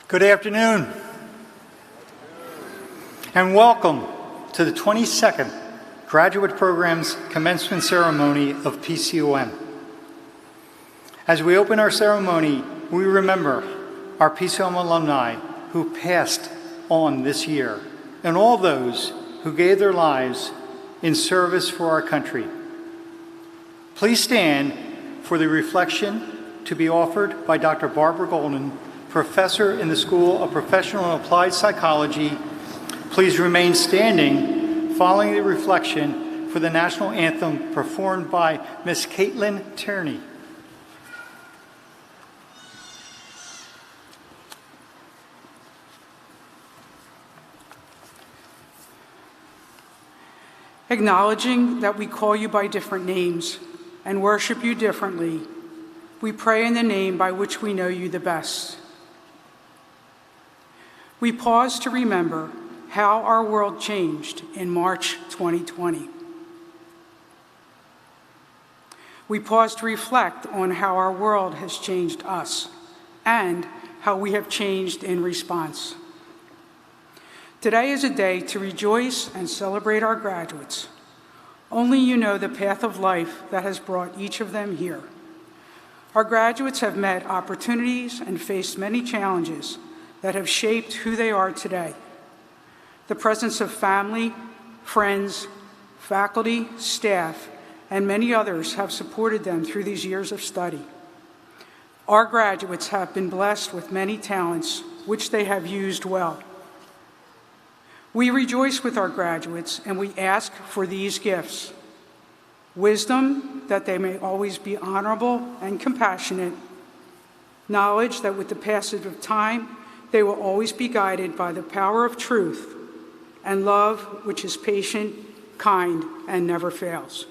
Good afternoon, and welcome to the 22nd Graduate Program's Commencement Ceremony of PCOM. As we open our ceremony, we remember our PCOM alumni who passed on this year, and all those who gave their lives in service for our country. Please stand for the reflection to be offered by Dr. Barbara Golden, Professor in the School of Professional and Applied Psychology. Please remain standing following the reflection for the National Anthem performed by Ms. Caitlin Tierney. Acknowledging that we call you by different names and worship you differently, we pray in the name by which we know you the best. We pause to remember how our world changed in March 2020. We pause to reflect on how our world has changed us and how we have changed in response. Today is a day to rejoice and celebrate our graduates. Only you know the path of life that has brought each of them here. Our graduates have met opportunities and faced many challenges that have shaped who they are today. The presence of family, friends, faculty, staff, and many others have supported them through these years of study. Our graduates have been blessed with many talents, which they have used well. We rejoice with our graduates, and we ask for these gifts: wisdom, that they may always be honorable and compassionate; knowledge that with the passage of time, they will always be guided by the power of truth; and love, which is patient, kind, and never fails.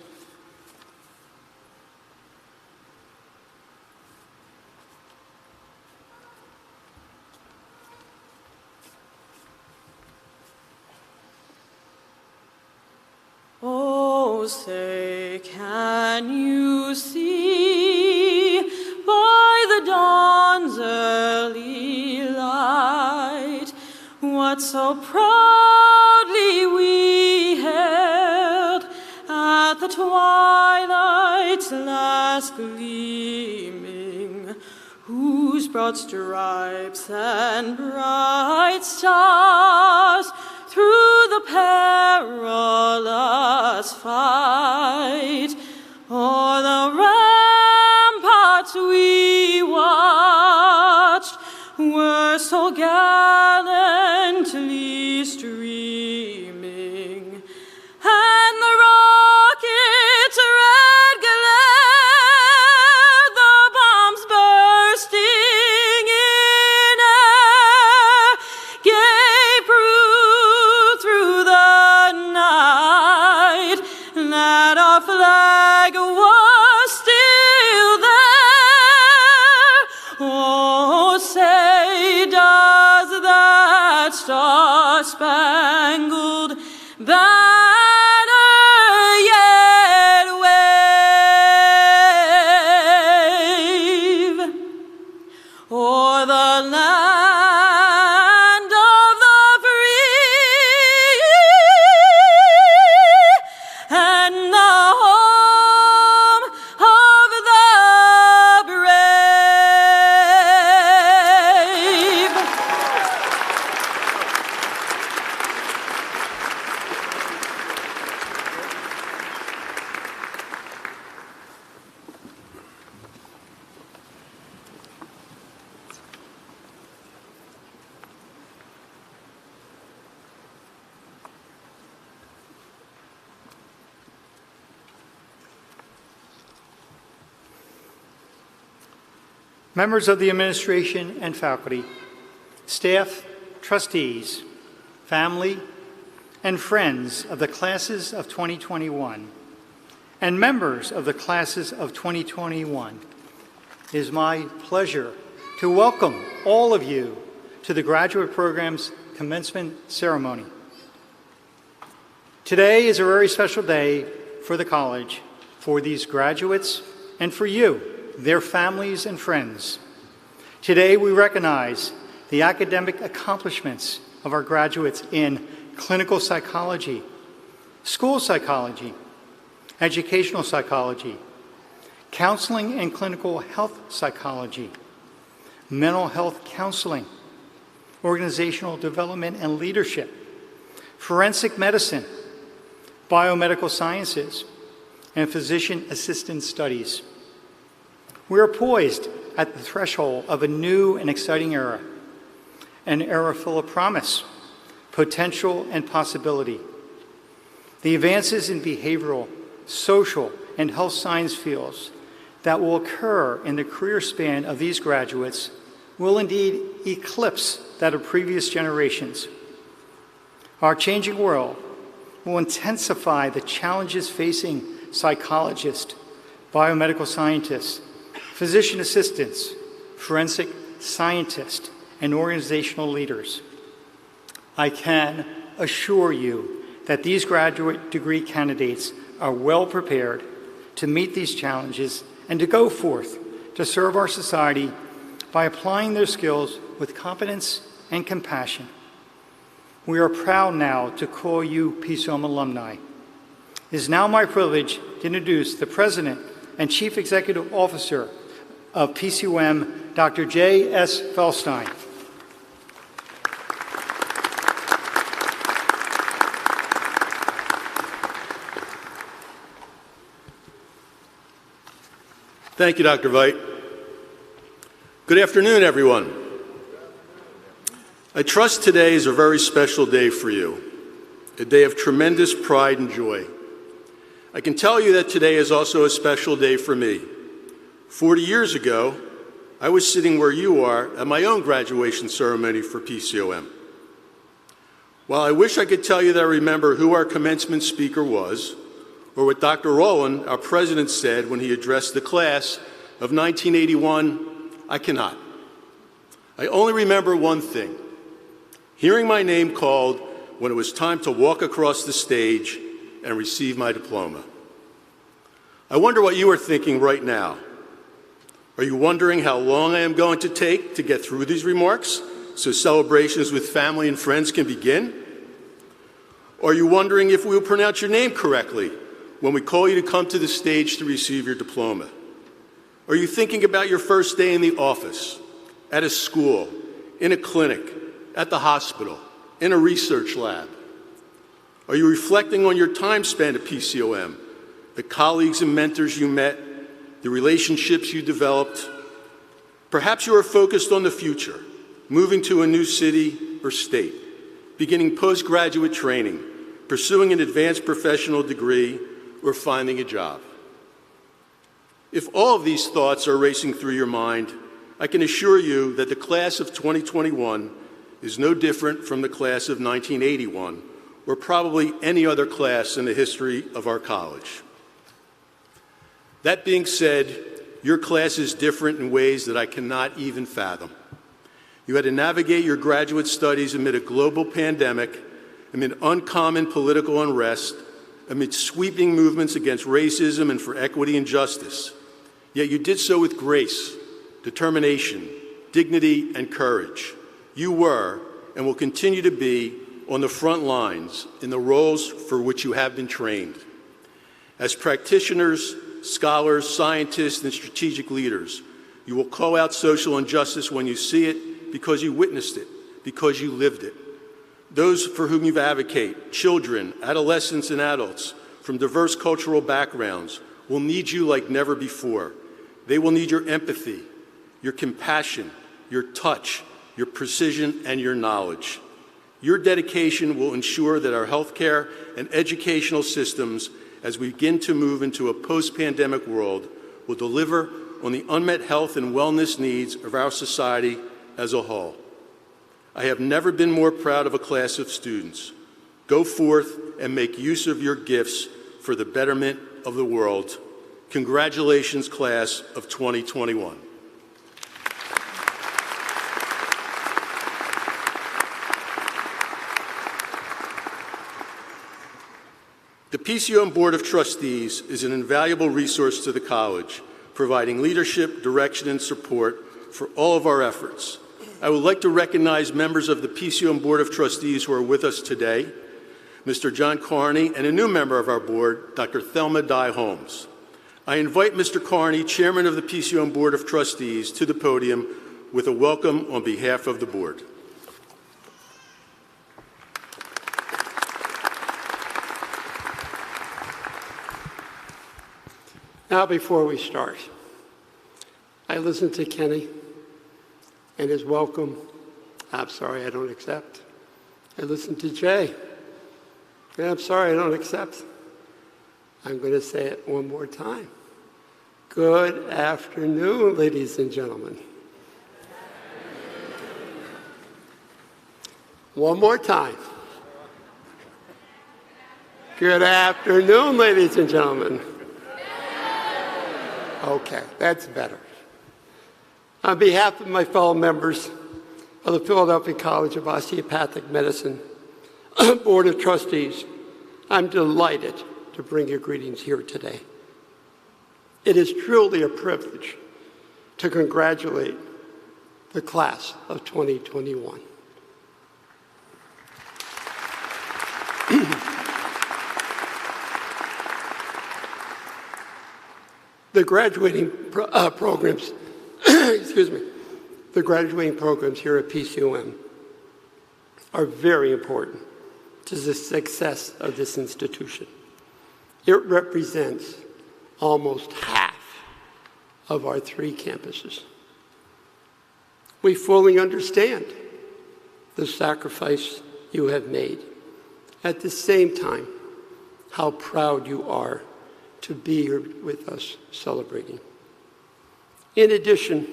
Oh, say, can you see by the dawn's early light what so proudly we hailed at the twilight's last gleaming, whose broad stripes and bright stars through the perilous fight o'er the ramparts we watched were so gallantly streaming, and the rocket's red glare, the bombs bursting in air, gave proof through the night that our flag was still there. Oh, say, does that star-spangled banner yet wave o'er the land of the free and the home of the brave? Members of the administration and faculty, staff, trustees, family, and friends of the classes of 2021, and members of the classes of 2021, it is my pleasure to welcome all of you to the graduate program's commencement ceremony. Today is a very special day for the college, for these graduates, and for you, their families and friends. Today we recognize the academic accomplishments of our graduates in clinical psychology, school psychology, educational psychology, counseling and clinical health psychology, mental health counseling, organizational development and leadership, forensic medicine, biomedical sciences, and physician assistant studies. We are poised at the threshold of a new and exciting era, an era full of promise, potential, and possibility. The advances in behavioral, social, and health science fields that will occur in the career span of these graduates will indeed eclipse that of previous generations. Our changing world will intensify the challenges facing psychologists, biomedical scientists, physician assistants, forensic scientists, and organizational leaders. I can assure you that these graduate degree candidates are well prepared to meet these challenges and to go forth to serve our society by applying their skills with competence and compassion. We are proud now to call you PCOM alumni. It is now my privilege to introduce the President and Chief Executive Officer of PCOM, Dr. J.S. Feldstein. Thank you, Dr. Veit. Good afternoon, everyone. I trust today is a very special day for you, a day of tremendous pride and joy. I can tell you that today is also a special day for me. 40 years ago, I was sitting where you are at my own graduation ceremony for PCOM. While I wish I could tell you that I remember who our commencement speaker was, or what Dr. Rowland, our president, said when he addressed the class of 1981, I cannot. I only remember one thing: hearing my name called when it was time to walk across the stage and receive my diploma. I wonder what you are thinking right now. Are you wondering how long I am going to take to get through these remarks so celebrations with family and friends can begin? Or are you wondering if we will pronounce your name correctly when we call you to come to the stage to receive your diploma? Are you thinking about your first day in the office, at a school, in a clinic, at the hospital, in a research lab? Are you reflecting on your time spent at PCOM, the colleagues and mentors you met, the relationships you developed? Perhaps you are focused on the future, moving to a new city or state, beginning postgraduate training, pursuing an advanced professional degree, or finding a job. If all of these thoughts are racing through your mind, I can assure you that the class of 2021 is no different from the class of 1981, or probably any other class in the history of our college. That being said, your class is different in ways that I cannot even fathom. You had to navigate your graduate studies amid a global pandemic, amid uncommon political unrest, amid sweeping movements against racism and for equity and justice. Yet you did so with grace, determination, dignity, and courage. You were, and will continue to be, on the front lines in the roles for which you have been trained. As practitioners, scholars, scientists, and strategic leaders, you will call out social injustice when you see it because you witnessed it, because you lived it. Those for whom you advocate, children, adolescents, and adults from diverse cultural backgrounds, will need you like never before. They will need your empathy, your compassion, your touch, your precision, and your knowledge. Your dedication will ensure that our healthcare and educational systems, as we begin to move into a post-pandemic world, will deliver on the unmet health and wellness needs of our society as a whole. I have never been more proud of a class of students. Go forth and make use of your gifts for the betterment of the world. Congratulations, class of 2021. The PCOM Board of Trustees is an invaluable resource to the college, providing leadership, direction, and support for all of our efforts. I would like to recognize members of the PCOM Board of Trustees who are with us today, Mr. John Carney, and a new member of our board, Dr. Thelma Dye Holmes. I invite Mr. Carney, Chairman of the PCOM Board of Trustees, to the podium with a welcome on behalf of the board. Now, before we start, I listened to Kenny and his welcome. I'm sorry, I don't accept. I listened to Jay, and I'm sorry, I don't accept. I'm going to say it one more time. Good afternoon, ladies and gentlemen. One more time. Good afternoon, ladies and gentlemen. Okay, that's better. On behalf of my fellow members of the Philadelphia College of Osteopathic Medicine Board of Trustees, I'm delighted to bring you greetings here today. It is truly a privilege to congratulate the class of 2021. The graduating programs, the graduating programs here at PCOM are very important to the success of this institution. It represents almost half of our 3 campuses. We fully understand the sacrifice you have made. At the same time, how proud you are to be here with us celebrating. In addition,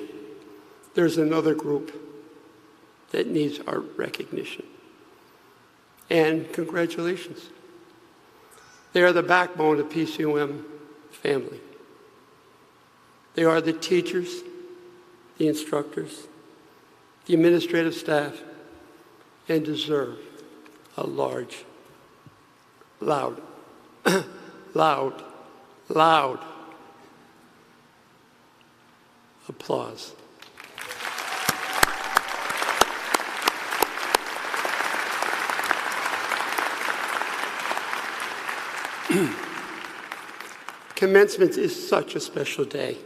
there's another group that needs our recognition. And congratulations. They are the backbone of PCOM family. They are the teachers, the instructors, the administrative staff, and deserve a large, loud applause. Commencement is such a special day.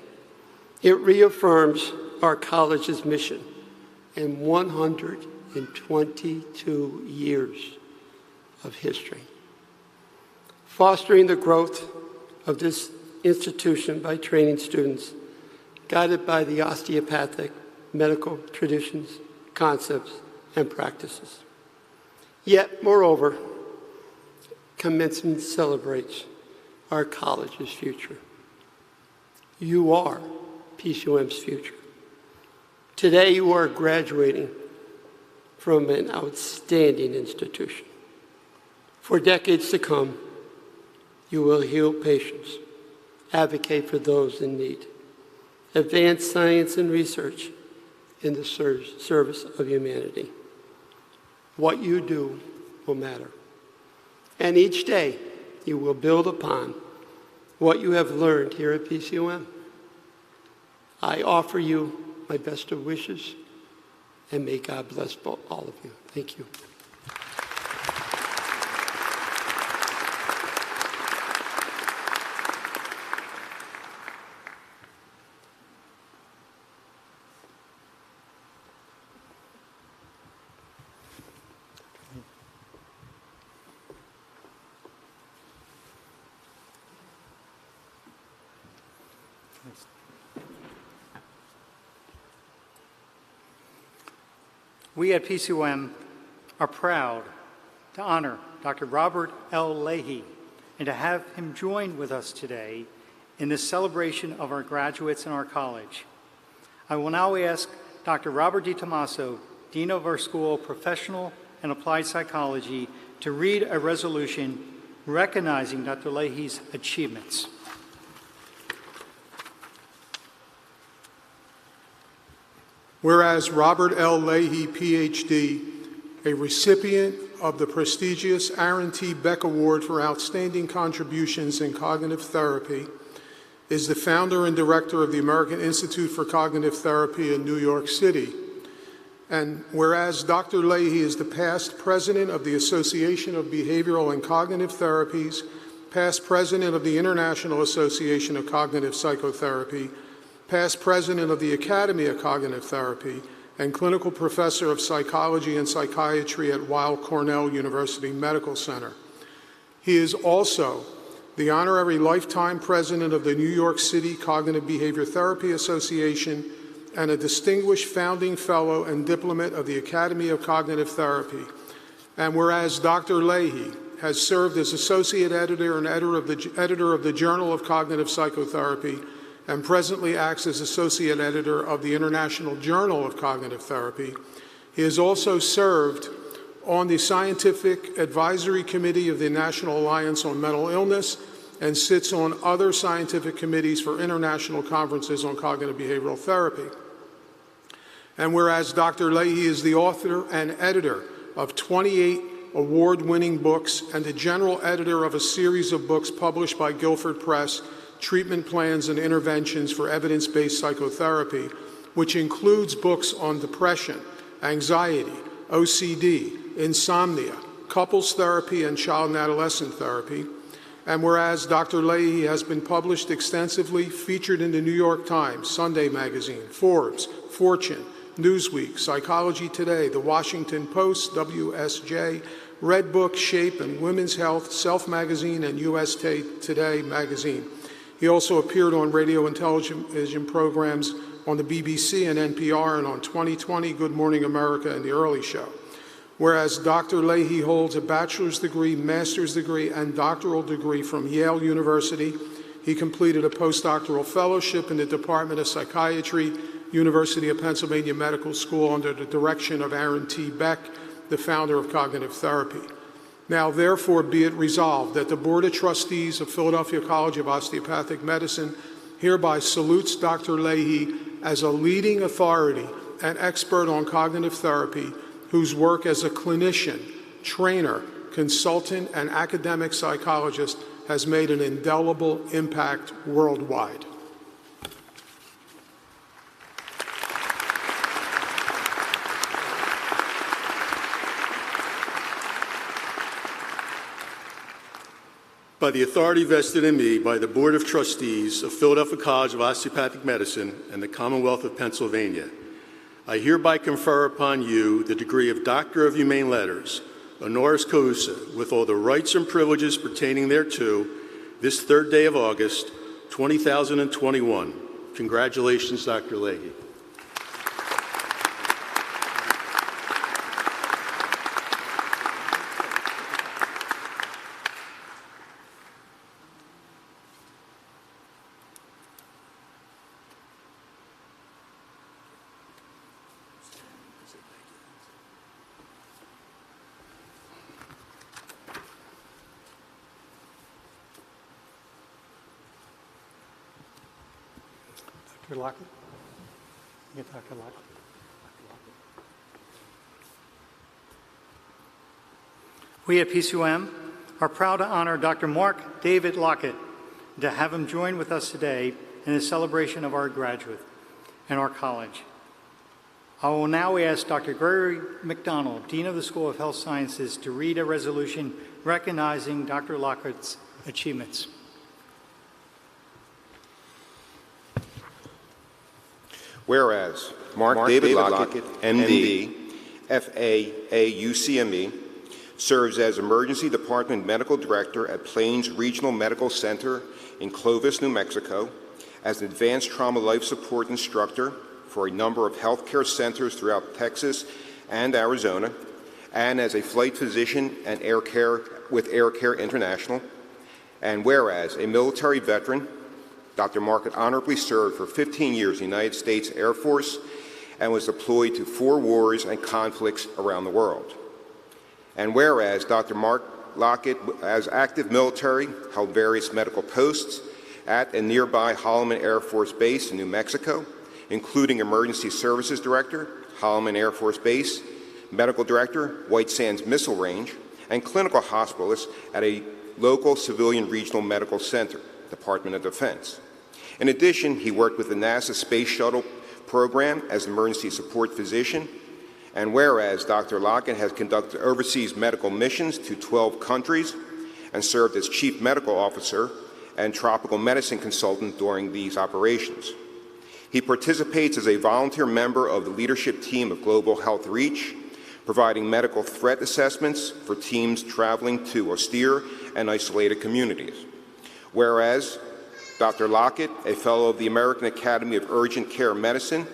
It reaffirms our college's mission in 122 years of history. Fostering the growth of this institution by training students guided by the osteopathic medical traditions, concepts, and practices. Yet, moreover, Commencement celebrates our college's future. You are PCOM's future. Today, you are graduating from an outstanding institution. For decades to come, you will heal patients, advocate for those in need, advance science and research in the service of humanity. What you do will matter. And each day, you will build upon what you have learned here at PCOM. I offer you my best of wishes, and may God bless all of you. Thank you. We at PCOM are proud to honor Dr. Robert L. Leahy and to have him join with us today in this celebration of our graduates in our college. I will now ask Dr. Robert DiTommaso, Dean of our School of Professional and Applied Psychology, to read a resolution recognizing Dr. Leahy's achievements. Whereas Robert L. Leahy, Ph.D., a recipient of the prestigious Aaron T. Beck Award for Outstanding Contributions in Cognitive Therapy, is the founder and director of the American Institute for Cognitive Therapy in New York City. And whereas Dr. Leahy is the past president of the Association of Behavioral and Cognitive Therapies, past president of the International Association of Cognitive Psychotherapy, past president of the Academy of Cognitive Therapy, and clinical professor of psychology and psychiatry at Weill Cornell University Medical Center. He is also the honorary lifetime president of the New York City Cognitive Behavior Therapy Association and a distinguished founding fellow and diplomat of the Academy of Cognitive Therapy. And whereas Dr. Leahy has served as associate editor and editor of the Journal of Cognitive Psychotherapy and presently acts as associate editor of the International Journal of Cognitive Therapy, he has also served on the Scientific Advisory Committee of the National Alliance on Mental Illness and sits on other scientific committees for international conferences on cognitive behavioral therapy. And whereas Dr. Leahy is the author and editor of 28 award-winning books and the general editor of a series of books published by Guilford Press, Treatment Plans and Interventions for Evidence-Based Psychotherapy, which includes books on depression, anxiety, OCD, insomnia, couples therapy, and child and adolescent therapy. And whereas Dr. Leahy has been published extensively, featured in the New York Times, Sunday Magazine, Forbes, Fortune, Newsweek, Psychology Today, The Washington Post, WSJ, Redbook, Shape, and Women's Health, Self Magazine, and USA Today Magazine. He also appeared on radio and television programs on the BBC and NPR and on 2020, Good Morning America, and The Early Show. Whereas Dr. Leahy holds a bachelor's degree, master's degree, and doctoral degree from Yale University, he completed a postdoctoral fellowship in the Department of Psychiatry, University of Pennsylvania Medical School under the direction of Aaron T. Beck, the founder of cognitive therapy. Now, therefore, be it resolved that the Board of Trustees of Philadelphia College of Osteopathic Medicine hereby salutes Dr. Leahy as a leading authority and expert on cognitive therapy whose work as a clinician, trainer, consultant, and academic psychologist has made an indelible impact worldwide. By the authority vested in me by the Board of Trustees of Philadelphia College of Osteopathic Medicine and the Commonwealth of Pennsylvania, I hereby confer upon you the degree of Doctor of Humane Letters, honoris causa, with all the rights and privileges pertaining thereto, this 3rd day of August, 2021. Congratulations, Dr. Leahy. Dr. Lockett? Get Dr. Lockett. We at PCOM are proud to honor Dr. Mark David Lockett and to have him join with us today in the celebration of our graduate and our college. I will now ask Dr. Gregory McDonald, Dean of the School of Health Sciences, to read a resolution recognizing Dr. Lockett's achievements. Whereas Mark David Lockett, MD, FAAUCME, serves as Emergency Department Medical Director at Plains Regional Medical Center in Clovis, New Mexico, as an Advanced Trauma Life Support Instructor for a number of healthcare centers throughout Texas and Arizona, and as a flight physician and with Air Care International. And whereas a military veteran, Dr. Mark honorably served for 15 years in the United States Air Force and was deployed to 4 wars and conflicts around the world. And whereas Dr. Mark Lockett, as active military, held various medical posts at and nearby Holloman Air Force Base in New Mexico, including Emergency Services Director, Holloman Air Force Base, Medical Director, White Sands Missile Range, and clinical hospitalist at a local civilian regional medical center, Department of Defense. In addition, he worked with the NASA Space Shuttle program as an emergency support physician And whereas Dr. Lockett has conducted overseas medical missions to 12 countries and served as Chief Medical Officer and Tropical Medicine Consultant during these operations. He participates as a volunteer member of the leadership team of Global Health Reach, providing medical threat assessments for teams traveling to austere and isolated communities. Whereas Dr. Lockett, a fellow of the American Academy of Urgent Care Medicine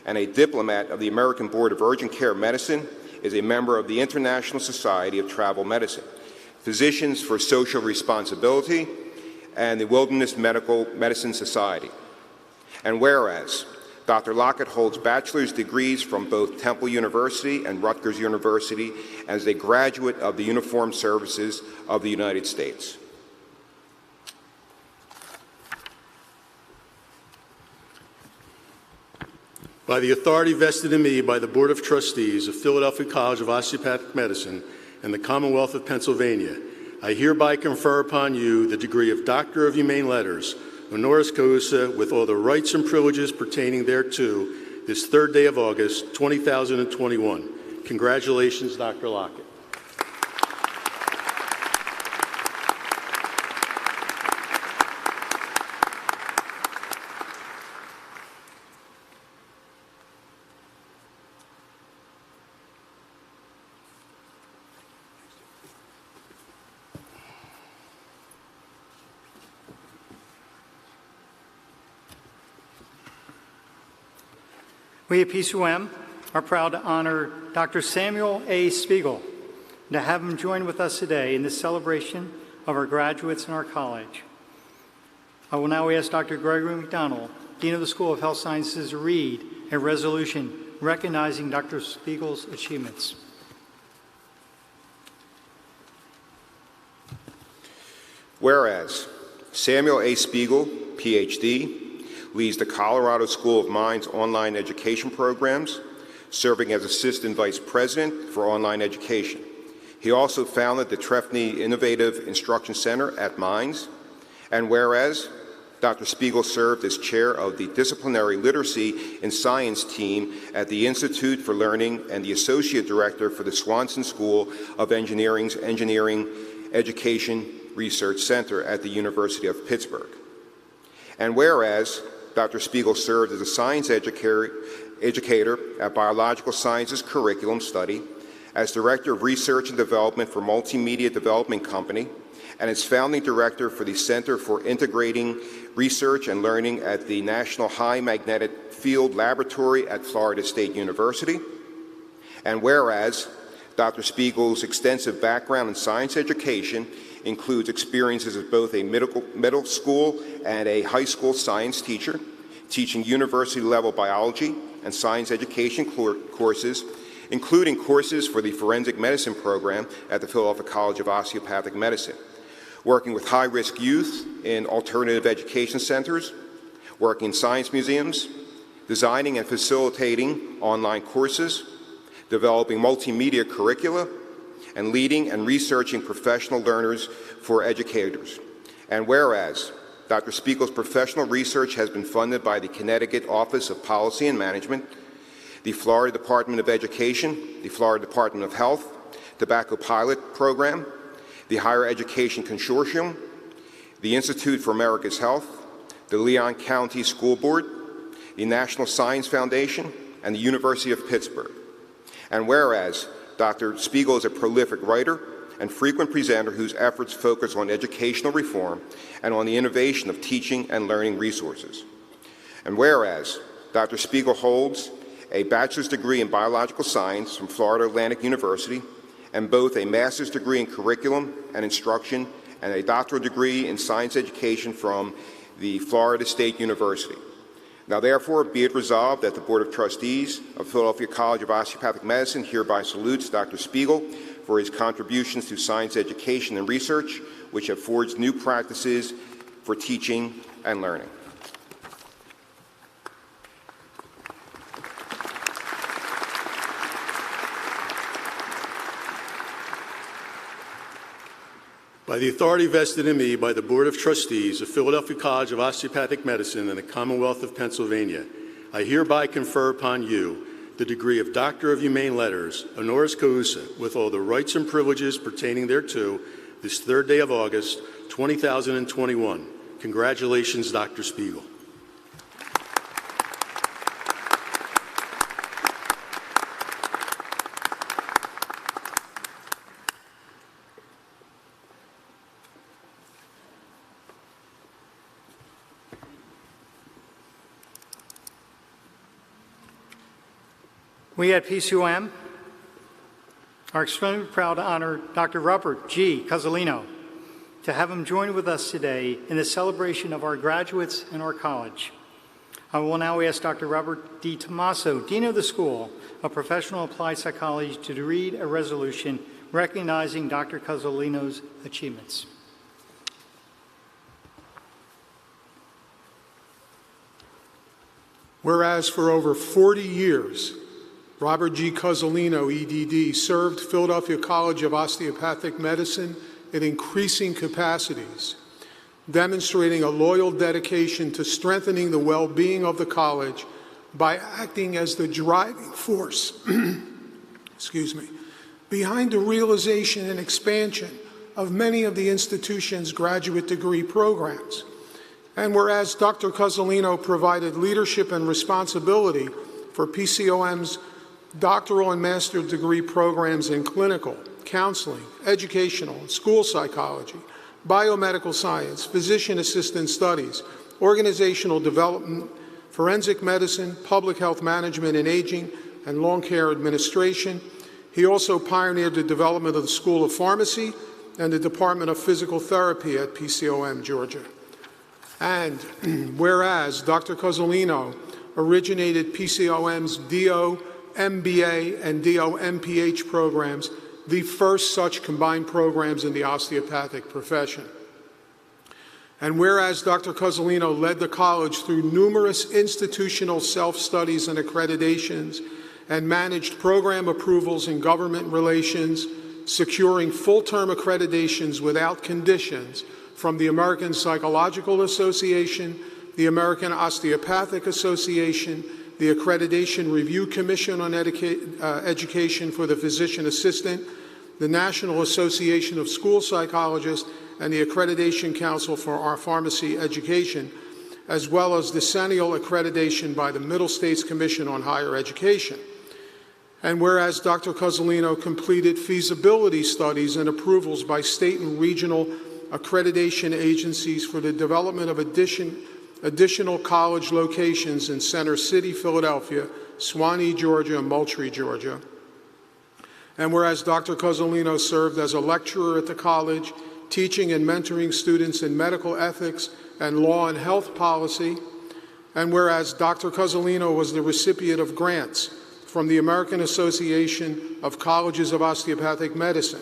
and a diplomat of the American Board of Urgent Care Medicine, is a member of the International Society of Travel Medicine, Physicians for Social Responsibility, and the Wilderness Medical Medicine Society. And whereas Dr. Lockett holds bachelor's degrees from both Temple University and Rutgers University as a graduate of the Uniformed Services of the United States. By the authority vested in me by the Board of Trustees of Philadelphia College of Osteopathic Medicine and the Commonwealth of Pennsylvania, I hereby confer upon you the degree of Doctor of Humane Letters, honoris causa, with all the rights and privileges pertaining thereto, this 3rd day of August, 2021. Congratulations, Dr. Lockett. We at PCOM are proud to honor Dr. Samuel A. Spiegel and to have him join with us today in this celebration of our graduates in our college. I will now ask Dr. Gregory McDonald, Dean of the School of Health Sciences, to read a resolution recognizing Dr. Spiegel's achievements. Whereas Samuel A. Spiegel, Ph.D., leads the Colorado School of Mines online education programs, serving as Assistant Vice President for online education. He also founded the Trefny Innovative Instruction Center at Mines. And whereas Dr. Spiegel served as chair of the Disciplinary Literacy and Science team at the Institute for Learning and the Associate Director for the Swanson School of Engineering's Engineering Education Research Center at the University of Pittsburgh. And whereas Dr. Spiegel served as a science educator at Biological Sciences Curriculum Study, as Director of Research and Development for Multimedia Development Company, and as founding director for the Center for Integrating Research and Learning at the National High Magnetic Field Laboratory at Florida State University. And whereas Dr. Spiegel's extensive background in science education includes experiences as both a middle school and a high school science teacher, teaching university-level biology and science education courses, including courses for the Forensic Medicine program at the Philadelphia College of Osteopathic Medicine, working with high-risk youth in alternative education centers, working in science museums, designing and facilitating online courses, developing multimedia curricula, and leading and researching professional learners for educators. And whereas Dr. Spiegel's professional research has been funded by the Connecticut Office of Policy and Management, the Florida Department of Education, the Florida Department of Health, Tobacco Pilot Program, the Higher Education Consortium, the Institute for America's Health, the Leon County School Board, the National Science Foundation, and the University of Pittsburgh. And whereas Dr. Spiegel is a prolific writer and frequent presenter whose efforts focus on educational reform and on the innovation of teaching and learning resources. And whereas Dr. Spiegel holds a bachelor's degree in biological science from Florida Atlantic University and both a master's degree in curriculum and instruction and a doctoral degree in science education from the Florida State University. Now therefore, be it resolved that the Board of Trustees of Philadelphia College of Osteopathic Medicine hereby salutes Dr. Spiegel for his contributions to science education and research, which have forged new practices for teaching and learning. By the authority vested in me by the Board of Trustees of Philadelphia College of Osteopathic Medicine and the Commonwealth of Pennsylvania, I hereby confer upon you the degree of Doctor of Humane Letters, honoris causa, with all the rights and privileges pertaining thereto, this third day of August, 2021. Congratulations, Dr. Spiegel. We at PCOM are extremely proud to honor Dr. Robert G. Casolino, to have him join with us today in the celebration of our graduates in our college. I will now ask Dr. Robert D. Tommaso, Dean of the School of Professional Applied Psychology, to read a resolution recognizing Dr. Casolino's achievements. Whereas for over 40 years, Robert G. Casolino, EDD, served Philadelphia College of Osteopathic Medicine in increasing capacities, demonstrating a loyal dedication to strengthening the well-being of the college by acting as the driving force behind the realization and expansion of many of the institution's graduate degree programs. And whereas Dr. Casolino provided leadership and responsibility for PCOM's doctoral and master's degree programs in clinical, counseling, educational, and school psychology, biomedical science, physician assistant studies, organizational development, forensic medicine, public health management and aging, and long care administration. He also pioneered the development of the School of Pharmacy and the Department of Physical Therapy at PCOM, Georgia. And whereas Dr. Casolino originated PCOM's DO MBA and DO MPH programs, the first such combined programs in the osteopathic profession. And whereas Dr. Casolino led the college through numerous institutional self-studies and accreditations and managed program approvals and government relations, securing full-term accreditations without conditions from the American Psychological Association, the American Osteopathic Association, the Accreditation Review Commission on Education for the Physician Assistant, the National Association of School Psychologists, and the Accreditation Council for our Pharmacy Education, as well as decennial accreditation by the Middle States Commission on Higher Education. And whereas Dr. Casolino completed feasibility studies and approvals by state and regional accreditation agencies for the development of additional college locations in Center City, Philadelphia, Suwanee, Georgia, and Moultrie, Georgia. And whereas Dr. Casolino served as a lecturer at the college, teaching and mentoring students in medical ethics and law and health policy, and whereas Dr. Casolino was the recipient of grants from the American Association of Colleges of Osteopathic Medicine,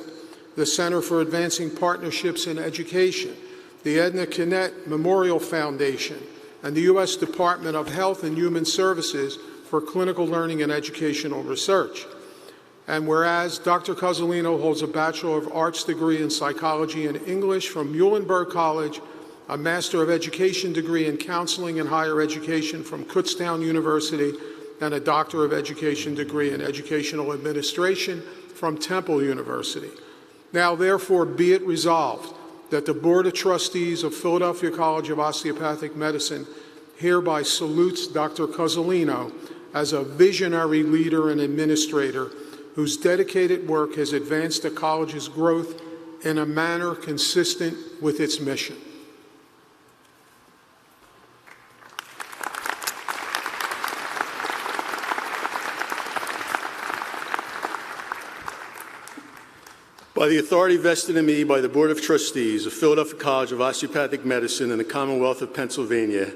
the Center for Advancing Partnerships in Education, the Edna Kinnett Memorial Foundation, and the U.S. Department of Health and Human Services for clinical learning and educational research. And whereas Dr. Casolino holds a Bachelor of Arts degree in Psychology and English from Muhlenberg College, a Master of Education degree in Counseling and Higher Education from Kutztown University, and a Doctor of Education degree in Educational Administration from Temple University. Now, therefore, be it resolved that the Board of Trustees of Philadelphia College of Osteopathic Medicine hereby salutes Dr. Casolino as a visionary leader and administrator whose dedicated work has advanced the college's growth in a manner consistent with its mission. By the authority vested in me by the Board of Trustees of Philadelphia College of Osteopathic Medicine in the Commonwealth of Pennsylvania,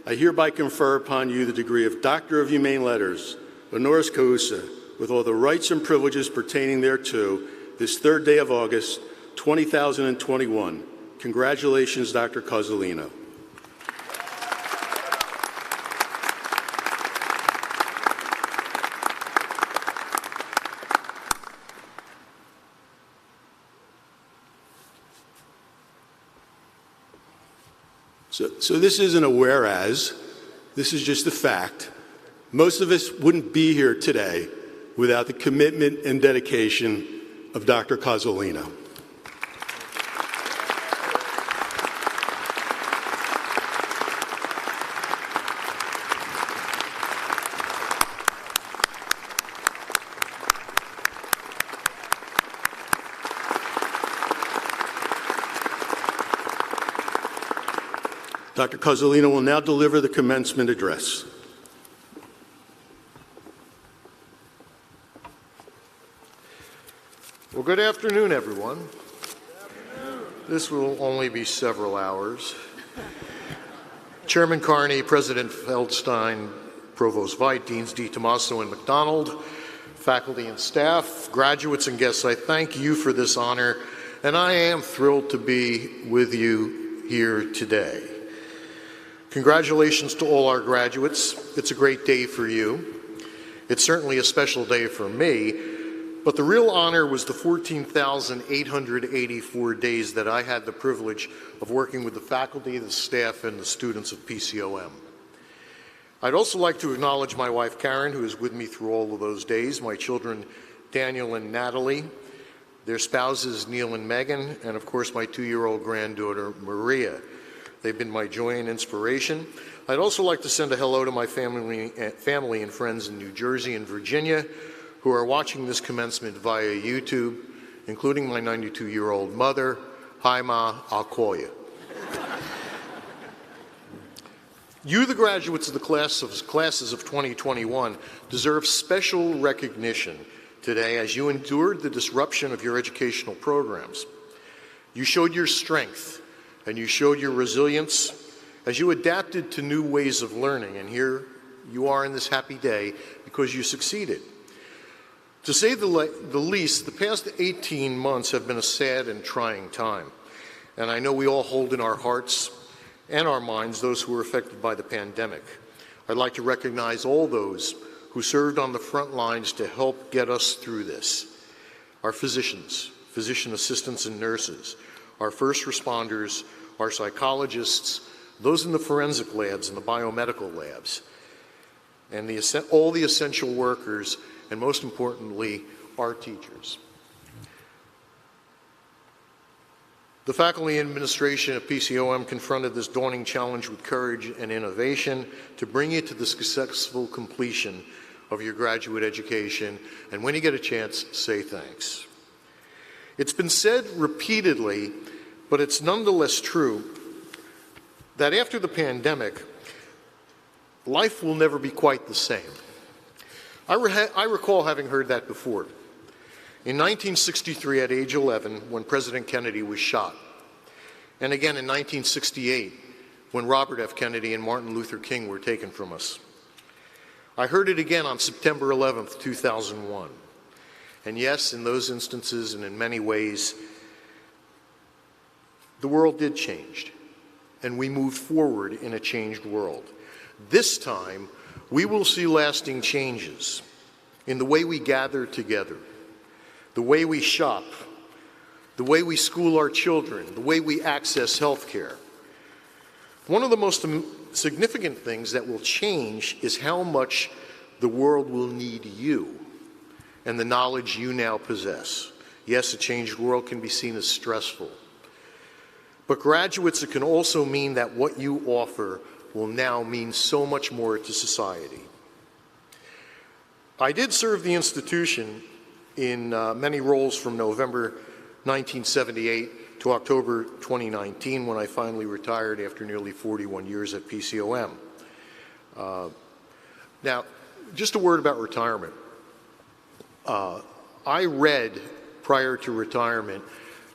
I hereby confer upon you the degree of Doctor of Humane Letters, honoris causa, with all the rights and privileges pertaining thereto, this third day of August, 2021. Congratulations, Dr. Casolino. So this isn't a whereas, this is just a fact. Most of us wouldn't be here today without the commitment and dedication of Dr. Casolino. Dr. Casolino will now deliver the commencement address. Well, good afternoon, everyone. This will only be several hours. Chairman Carney, President Feldstein, Provost Veit, Deans DiTomaso and McDonald, faculty and staff, graduates and guests, I thank you for this honor, and I am thrilled to be with you here today. Congratulations to all our graduates. It's a great day for you. It's certainly a special day for me, but the real honor was the 14,884 days that I had the privilege of working with the faculty, the staff, and the students of PCOM. I'd also like to acknowledge my wife, Karen, who is with me through all of those days, my children, Daniel and Natalie, their spouses, Neil and Megan, and of course my 2-year-old granddaughter, Maria. They've been my joy and inspiration. I'd also like to send a hello to my family and friends in New Jersey and Virginia who are watching this commencement via YouTube, including my 92-year-old mother. Hi, Ma, I'll call you. You, the graduates of the classes of 2021, deserve special recognition today as you endured the disruption of your educational programs. You showed your strength and you showed your resilience as you adapted to new ways of learning, and here you are in this happy day because you succeeded. To say the least, the past 18 months have been a sad and trying time, and I know we all hold in our hearts and our minds those who were affected by the pandemic. I'd like to recognize all those who served on the front lines to help get us through this. Our physicians, physician assistants and nurses, our first responders, our psychologists, those in the forensic labs and the biomedical labs, and all the essential workers, and most importantly, our teachers. The faculty and administration of PCOM confronted this daunting challenge with courage and innovation to bring you to the successful completion of your graduate education, and when you get a chance, say thanks. It's been said repeatedly, but it's nonetheless true, that after the pandemic, life will never be quite the same. I recall having heard that before. In 1963, at age 11, when President Kennedy was shot, and again in 1968, when Robert F. Kennedy and Martin Luther King were taken from us. I heard it again on September 11th, 2001. And yes, in those instances and in many ways, the world did change, and we moved forward in a changed world. This time, we will see lasting changes in the way we gather together, the way we shop, the way we school our children, the way we access health care. One of the most significant things that will change is how much the world will need you and the knowledge you now possess. Yes, a changed world can be seen as stressful. But graduates, it can also mean that what you offer will now mean so much more to society. I did serve the institution in many roles from November 1978 to October 2019, when I finally retired after nearly 41 years at PCOM. Now, just a word about retirement. I read prior to retirement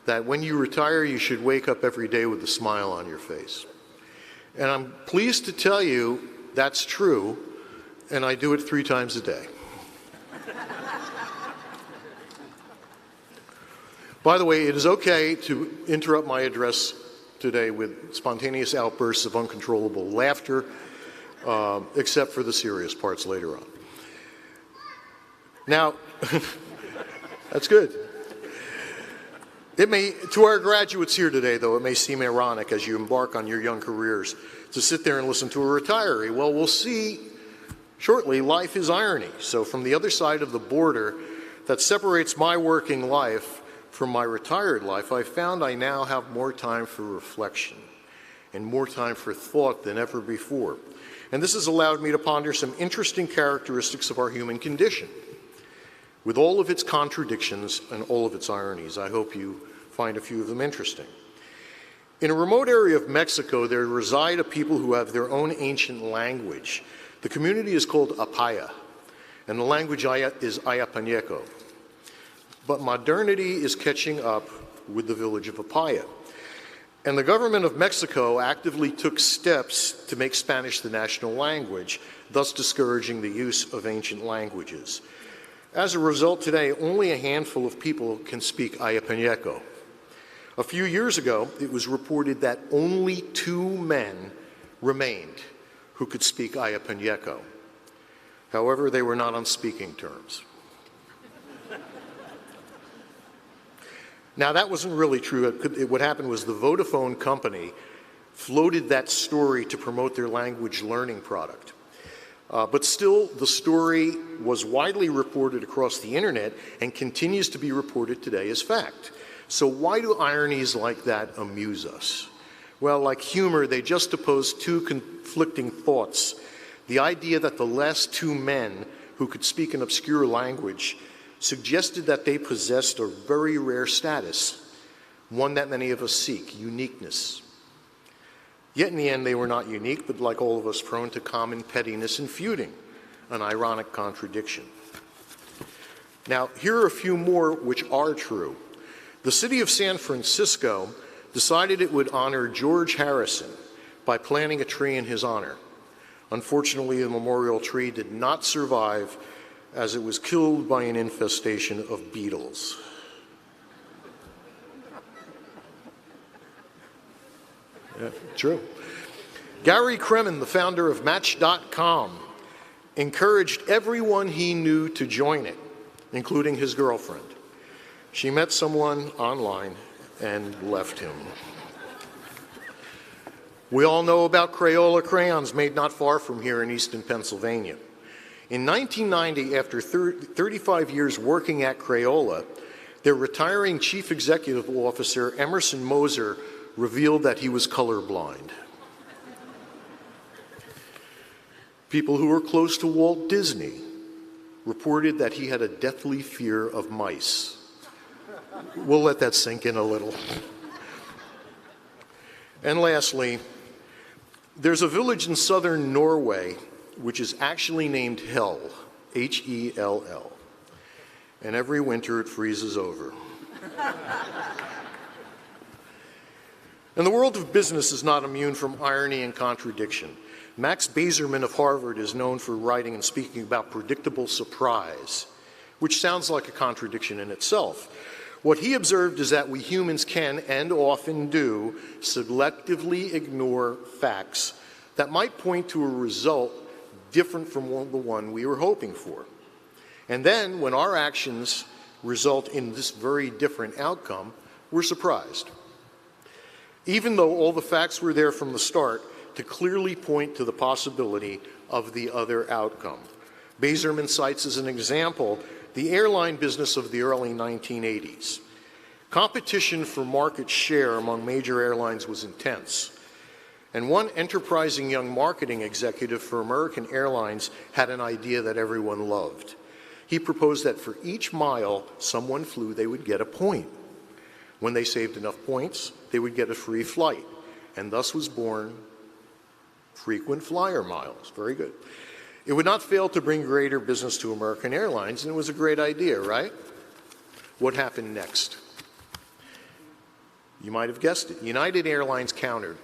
that when you retire, you should wake up every day with a smile on your face. And I'm pleased to tell you that's true, and I do it 3 times a day. By the way, it is okay to interrupt my address today with spontaneous outbursts of uncontrollable laughter, except for the serious parts later on. Now, that's good. To our graduates here today, though, it may seem ironic as you embark on your young careers to sit there and listen to a retiree. Well, we'll see Shortly, life is irony. So from the other side of the border that separates my working life from my retired life, I found I now have more time for reflection and more time for thought than ever before. And this has allowed me to ponder some interesting characteristics of our human condition, with all of its contradictions and all of its ironies. I hope you find a few of them interesting. In a remote area of Mexico, there reside a people who have their own ancient language. The community is called Apaya, and the language is Ayapaneco. But modernity is catching up with the village of Apaya. And the government of Mexico actively took steps to make Spanish the national language, thus discouraging the use of ancient languages. As a result, today, only a handful of people can speak Ayapaneco. A few years ago, it was reported that only 2 men remained who could speak Ayapaneco. However, they were not on speaking terms. Now, that wasn't really true. What happened was the Vodafone company floated that story to promote their language learning product. But still, the story was widely reported across the internet and continues to be reported today as fact. So why do ironies like that amuse us? Well, like humor, they juxtapose 2 conflicting thoughts. The idea that the last 2 men who could speak an obscure language suggested that they possessed a very rare status, one that many of us seek, uniqueness. Yet in the end, they were not unique, but like all of us, prone to common pettiness and feuding, an ironic contradiction. Now, here are a few more which are true. The city of San Francisco decided it would honor George Harrison by planting a tree in his honor. Unfortunately, the memorial tree did not survive as it was killed by an infestation of beetles. Yeah, true. Gary Kremen, the founder of Match.com, encouraged everyone he knew to join it, including his girlfriend. She met someone online and left him. We all know about Crayola crayons made not far from here in Easton, Pennsylvania. In 1990, after 35 years working at Crayola, their retiring chief executive officer, Emerson Moser, revealed that he was colorblind. People who were close to Walt Disney reported that he had a deathly fear of mice. We'll let that sink in a little. And lastly, there's a village in southern Norway which is actually named Hell, H-E-L-L. And every winter it freezes over. And the world of business is not immune from irony and contradiction. Max Bazerman of Harvard is known for writing and speaking about predictable surprise, which sounds like a contradiction in itself. What he observed is that we humans can, and often do, selectively ignore facts that might point to a result different from the one we were hoping for. And then, when our actions result in this very different outcome, we're surprised. Even though all the facts were there from the start to clearly point to the possibility of the other outcome. Bazerman cites as an example the airline business of the early 1980s. Competition for market share among major airlines was intense. And one enterprising young marketing executive for American Airlines had an idea that everyone loved. He proposed that for each mile someone flew, they would get a point. When they saved enough points, they would get a free flight. And thus was born frequent flyer miles. Very good. It would not fail to bring greater business to American Airlines, and it was a great idea, right? What happened next? You might have guessed it. United Airlines countered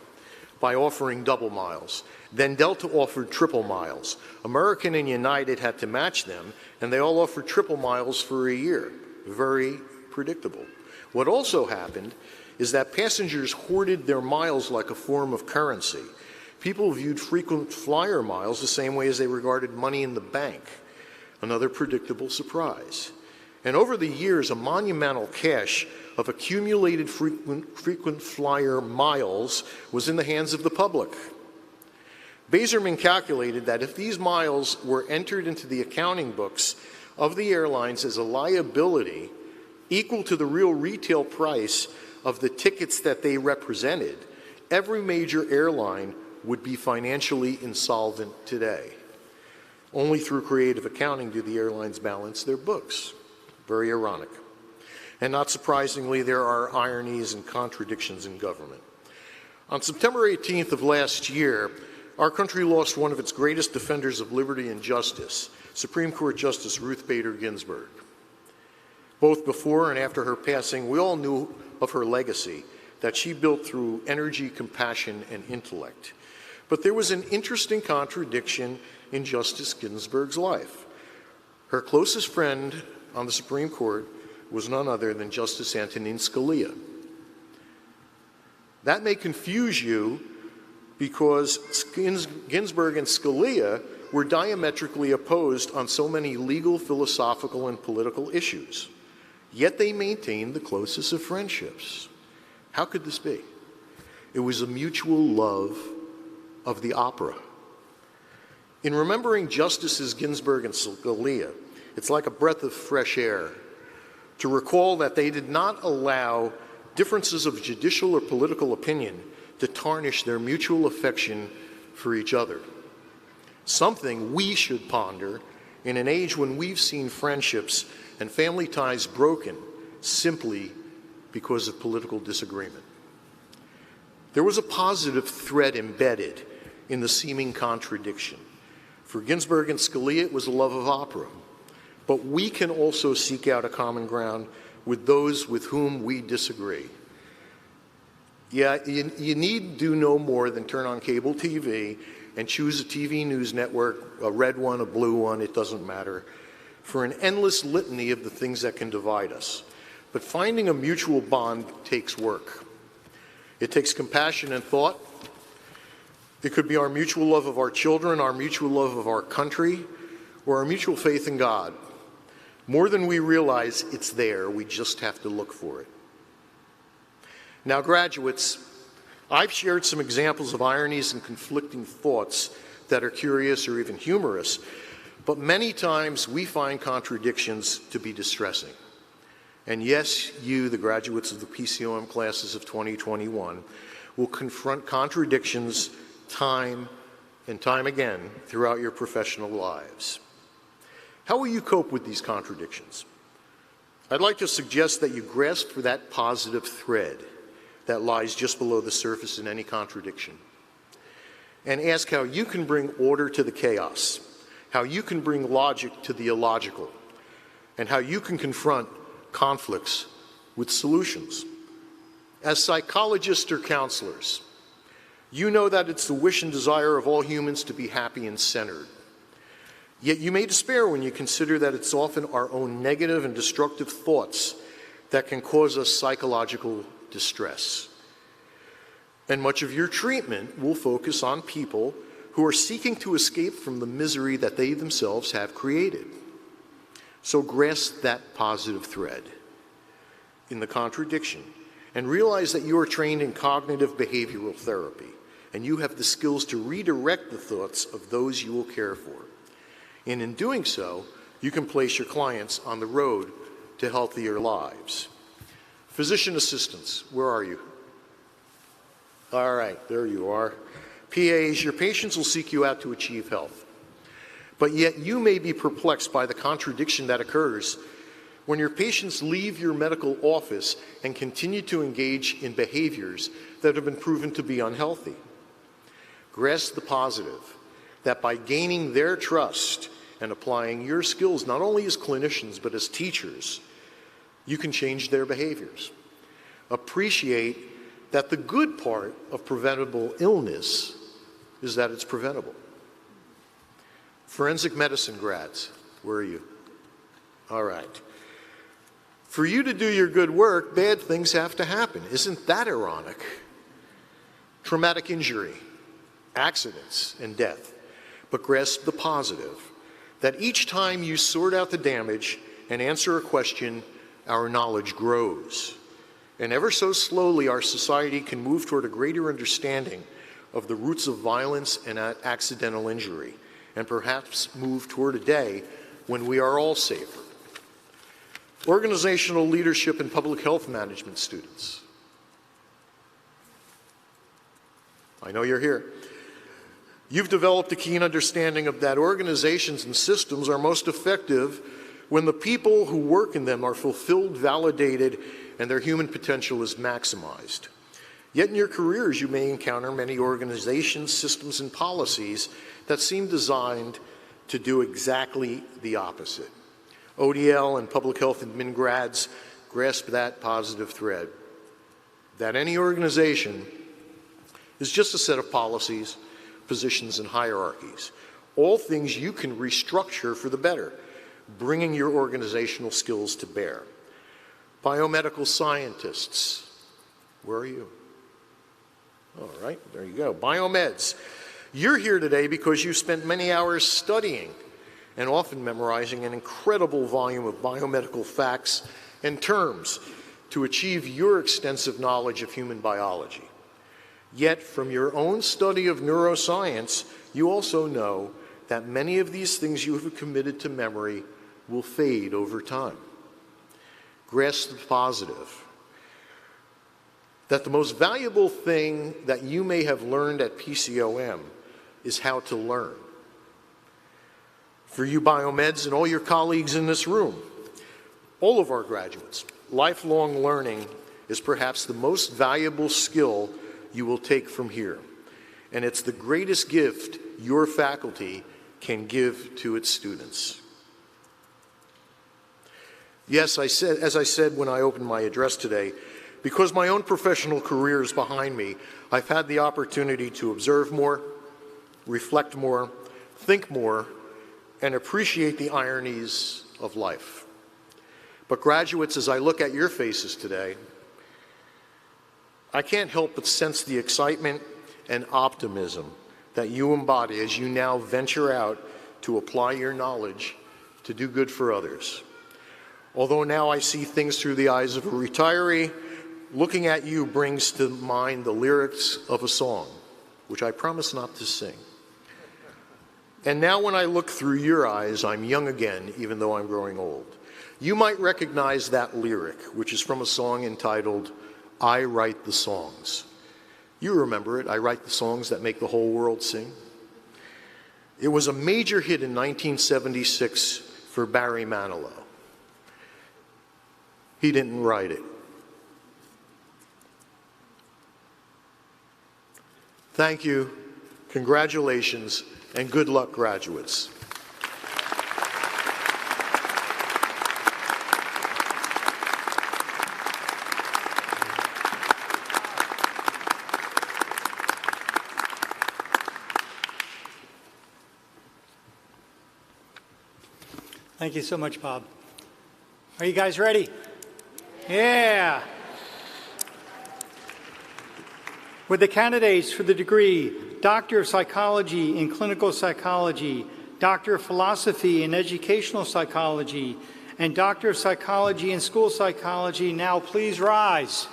by offering double miles. Then Delta offered triple miles. American and United had to match them, and they all offered triple miles for a year. Very predictable. What also happened is that passengers hoarded their miles like a form of currency. People viewed frequent flyer miles the same way as they regarded money in the bank. Another predictable surprise. And over the years, a monumental cache of accumulated frequent flyer miles was in the hands of the public. Bazerman calculated that if these miles were entered into the accounting books of the airlines as a liability equal to the real retail price of the tickets that they represented, every major airline would be financially insolvent today. Only through creative accounting do the airlines balance their books. Very ironic. And not surprisingly, there are ironies and contradictions in government. On September 18th of last year, our country lost one of its greatest defenders of liberty and justice, Supreme Court Justice Ruth Bader Ginsburg. Both before and after her passing, we all knew of her legacy that she built through energy, compassion, and intellect. But there was an interesting contradiction in Justice Ginsburg's life. Her closest friend on the Supreme Court was none other than Justice Antonin Scalia. That may confuse you because Ginsburg and Scalia were diametrically opposed on so many legal, philosophical, and political issues. Yet they maintained the closest of friendships. How could this be? It was a mutual love of the opera. In remembering Justices Ginsburg and Scalia, it's like a breath of fresh air to recall that they did not allow differences of judicial or political opinion to tarnish their mutual affection for each other. Something we should ponder in an age when we've seen friendships and family ties broken simply because of political disagreement. There was a positive thread embedded in the seeming contradiction. For Ginsburg and Scalia, it was a love of opera. But we can also seek out a common ground with those with whom we disagree. Yeah, you need do no more than turn on cable TV and choose a TV news network, a red one, a blue one, it doesn't matter, for an endless litany of the things that can divide us. But finding a mutual bond takes work. It takes compassion and thought. It could be our mutual love of our children, our mutual love of our country, or our mutual faith in God. More than we realize, it's there. We just have to look for it. Now, graduates, I've shared some examples of ironies and conflicting thoughts that are curious or even humorous, but many times we find contradictions to be distressing. And yes, you, the graduates of the PCOM classes of 2021, will confront contradictions time and time again throughout your professional lives. How will you cope with these contradictions? I'd like to suggest that you grasp for that positive thread that lies just below the surface in any contradiction, and ask how you can bring order to the chaos, how you can bring logic to the illogical, and how you can confront conflicts with solutions. As psychologists or counselors, you know that it's the wish and desire of all humans to be happy and centered. Yet you may despair when you consider that it's often our own negative and destructive thoughts that can cause us psychological distress. And much of your treatment will focus on people who are seeking to escape from the misery that they themselves have created. So grasp that positive thread in the contradiction and realize that you are trained in cognitive behavioral therapy and you have the skills to redirect the thoughts of those you will care for. And in doing so, you can place your clients on the road to healthier lives. Physician assistants, where are you? All right, there you are. PAs, your patients will seek you out to achieve health. But yet you may be perplexed by the contradiction that occurs when your patients leave your medical office and continue to engage in behaviors that have been proven to be unhealthy. Grasp the positive, that by gaining their trust and applying your skills not only as clinicians but as teachers, you can change their behaviors. Appreciate that the good part of preventable illness is that it's preventable. Forensic medicine grads, where are you? All right. For you to do your good work, bad things have to happen. Isn't that ironic? Traumatic injury, accidents, and death. But grasp the positive, that each time you sort out the damage and answer a question, our knowledge grows. And ever so slowly, our society can move toward a greater understanding of the roots of violence and accidental injury, and perhaps move toward a day when we are all safer. Organizational leadership and public health management students. I know you're here. You've developed a keen understanding of that organizations and systems are most effective when the people who work in them are fulfilled, validated, and their human potential is maximized. Yet in your careers, you may encounter many organizations, systems, and policies that seem designed to do exactly the opposite. ODL and public health admin grads grasp that positive thread, that any organization is just a set of policies, positions, and hierarchies, all things you can restructure for the better, bringing your organizational skills to bear. Biomedical scientists, where are you? All right, there you go. Biomeds. You're here today because you spent many hours studying and often memorizing an incredible volume of biomedical facts and terms to achieve your extensive knowledge of human biology. Yet, from your own study of neuroscience, you also know that many of these things you have committed to memory will fade over time. Grasp the positive. That the most valuable thing that you may have learned at PCOM is how to learn. For you biomeds and all your colleagues in this room, all of our graduates, lifelong learning is perhaps the most valuable skill you will take from here. And it's the greatest gift your faculty can give to its students. Yes, as I said when I opened my address today, because my own professional career is behind me, I've had the opportunity to observe more, reflect more, think more, and appreciate the ironies of life. But graduates, as I look at your faces today, I can't help but sense the excitement and optimism that you embody as you now venture out to apply your knowledge to do good for others. Although now I see things through the eyes of a retiree, looking at you brings to mind the lyrics of a song, which I promise not to sing. And now when I look through your eyes, I'm young again, even though I'm growing old. You might recognize that lyric, which is from a song entitled, I Write the Songs. You remember it, I write the songs that make the whole world sing. It was a major hit in 1976 for Barry Manilow. He didn't write it. Thank you, congratulations, and good luck, graduates. Thank you so much, Bob. Are you guys ready? Yeah. With the candidates for the degree Doctor of Psychology in Clinical Psychology, Doctor of Philosophy in Educational Psychology, and Doctor of Psychology in School Psychology, now please rise.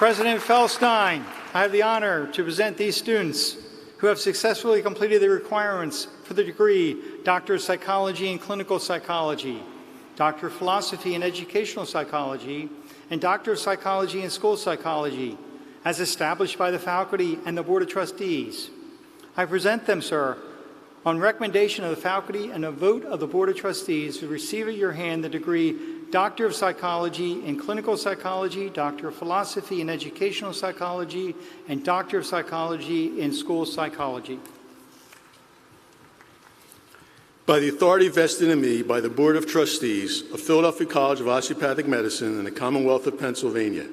President Feldstein, I have the honor to present these students who have successfully completed the requirements for the degree Doctor of Psychology in Clinical Psychology, Doctor of Philosophy in Educational Psychology, and Doctor of Psychology in School Psychology, as established by the faculty and the Board of Trustees. I present them, sir, on recommendation of the faculty and a vote of the Board of Trustees to receive at your hand the degree Doctor of Psychology in Clinical Psychology, Doctor of Philosophy in Educational Psychology, and Doctor of Psychology in School Psychology. By the authority vested in me by the Board of Trustees of Philadelphia College of Osteopathic Medicine and the Commonwealth of Pennsylvania,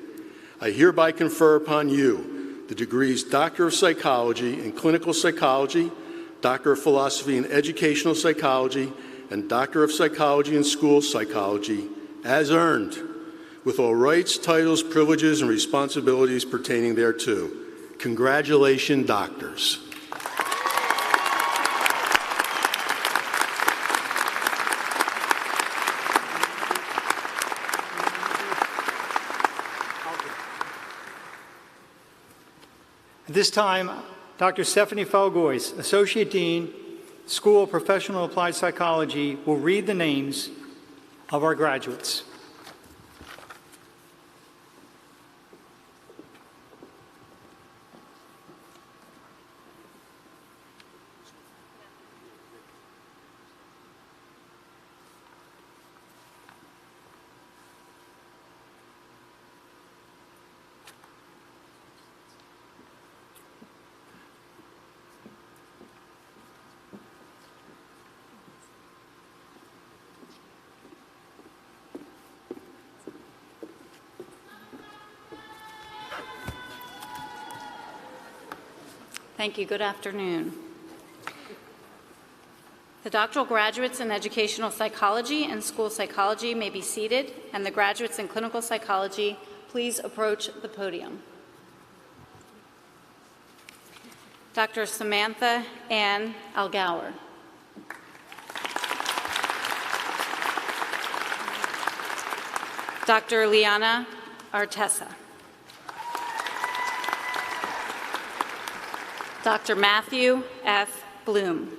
I hereby confer upon you the degrees Doctor of Psychology in Clinical Psychology, Doctor of Philosophy in Educational Psychology, and Doctor of Psychology in School Psychology, as earned, with all rights, titles, privileges, and responsibilities pertaining thereto. Congratulations, doctors. At this time, Dr. Stephanie Falgois, Associate Dean, School of Professional Applied Psychology, will read the names of our graduates. Thank you. Good afternoon. The doctoral graduates in educational psychology and school psychology may be seated, and the graduates in clinical psychology, please approach the podium. Dr. Samantha Ann Algower. Dr. Liana Artesa. Dr. Matthew F. Bloom.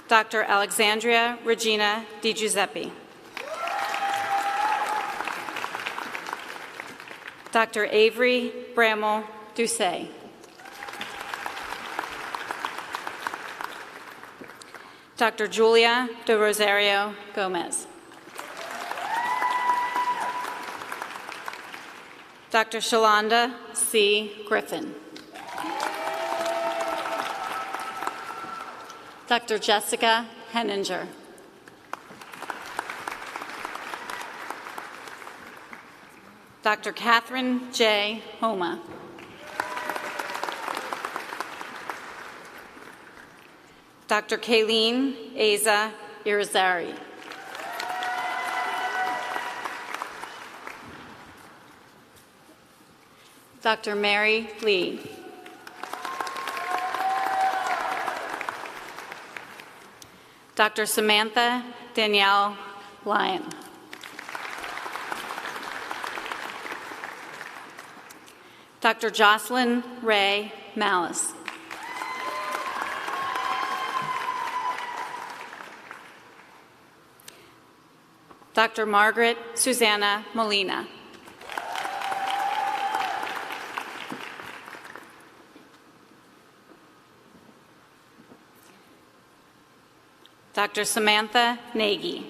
Dr. Alexandria Regina Di Giuseppe. Dr. Avery Bramall Doucet. Dr. Julia de Rosario Gomez. Dr. Shalonda C. Griffin. Dr. Jessica Henninger. Dr. Catherine J. Homa. Dr. Kayleen Aza Irizarry. Dr. Mary Lee. Dr. Samantha Danielle Lyon. Dr. Jocelyn Ray Malice. Dr. Margaret Susanna Molina. Dr. Samantha Nagy.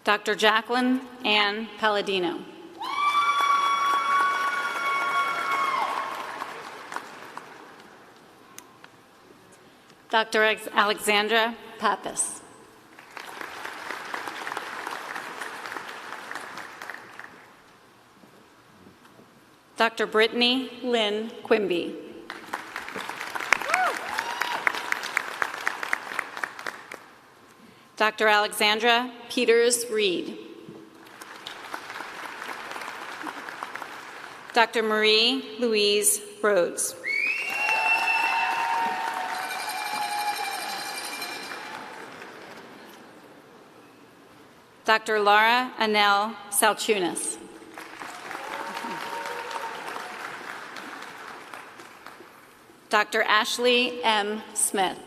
Dr. Jacqueline Ann Palladino. Dr. Alexandra Pappas. Dr. Brittany Lynn Quimby. Dr. Alexandra Peters Reed. Dr. Marie Louise Rhodes. Dr. Laura Anel Salchunas. Dr. Ashley M. Smith.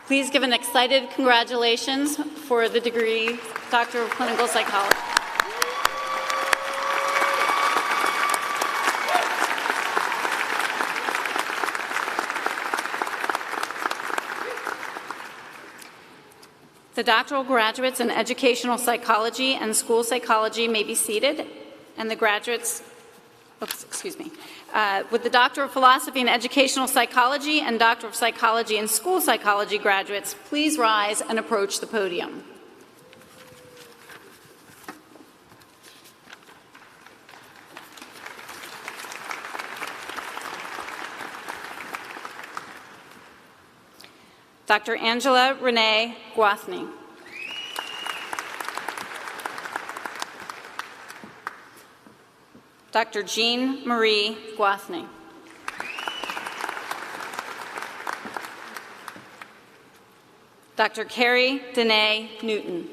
Please give an excited congratulations for the degree Doctor of Clinical Psychology. The doctoral graduates in educational psychology and school psychology may be seated, and the graduates, with the Doctor of Philosophy in Educational Psychology and Doctor of Psychology in School Psychology graduates, please rise and approach the podium. Dr. Angela Renee Guathny. Dr. Jean Marie Guathny. Dr. Carrie Danae Newton.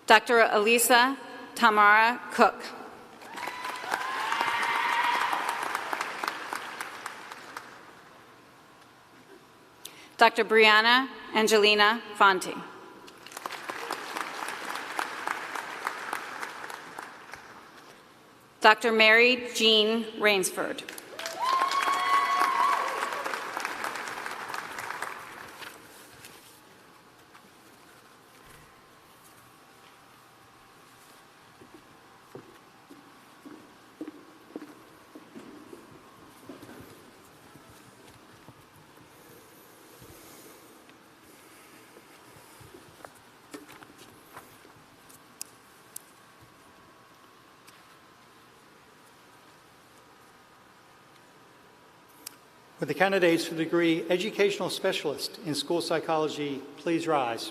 Dr. Elisa Tamara Cook. Dr. Brianna Angelina Fonte. Dr. Mary Jean Rainsford. Would the candidates for the degree Educational Specialist in School Psychology please rise?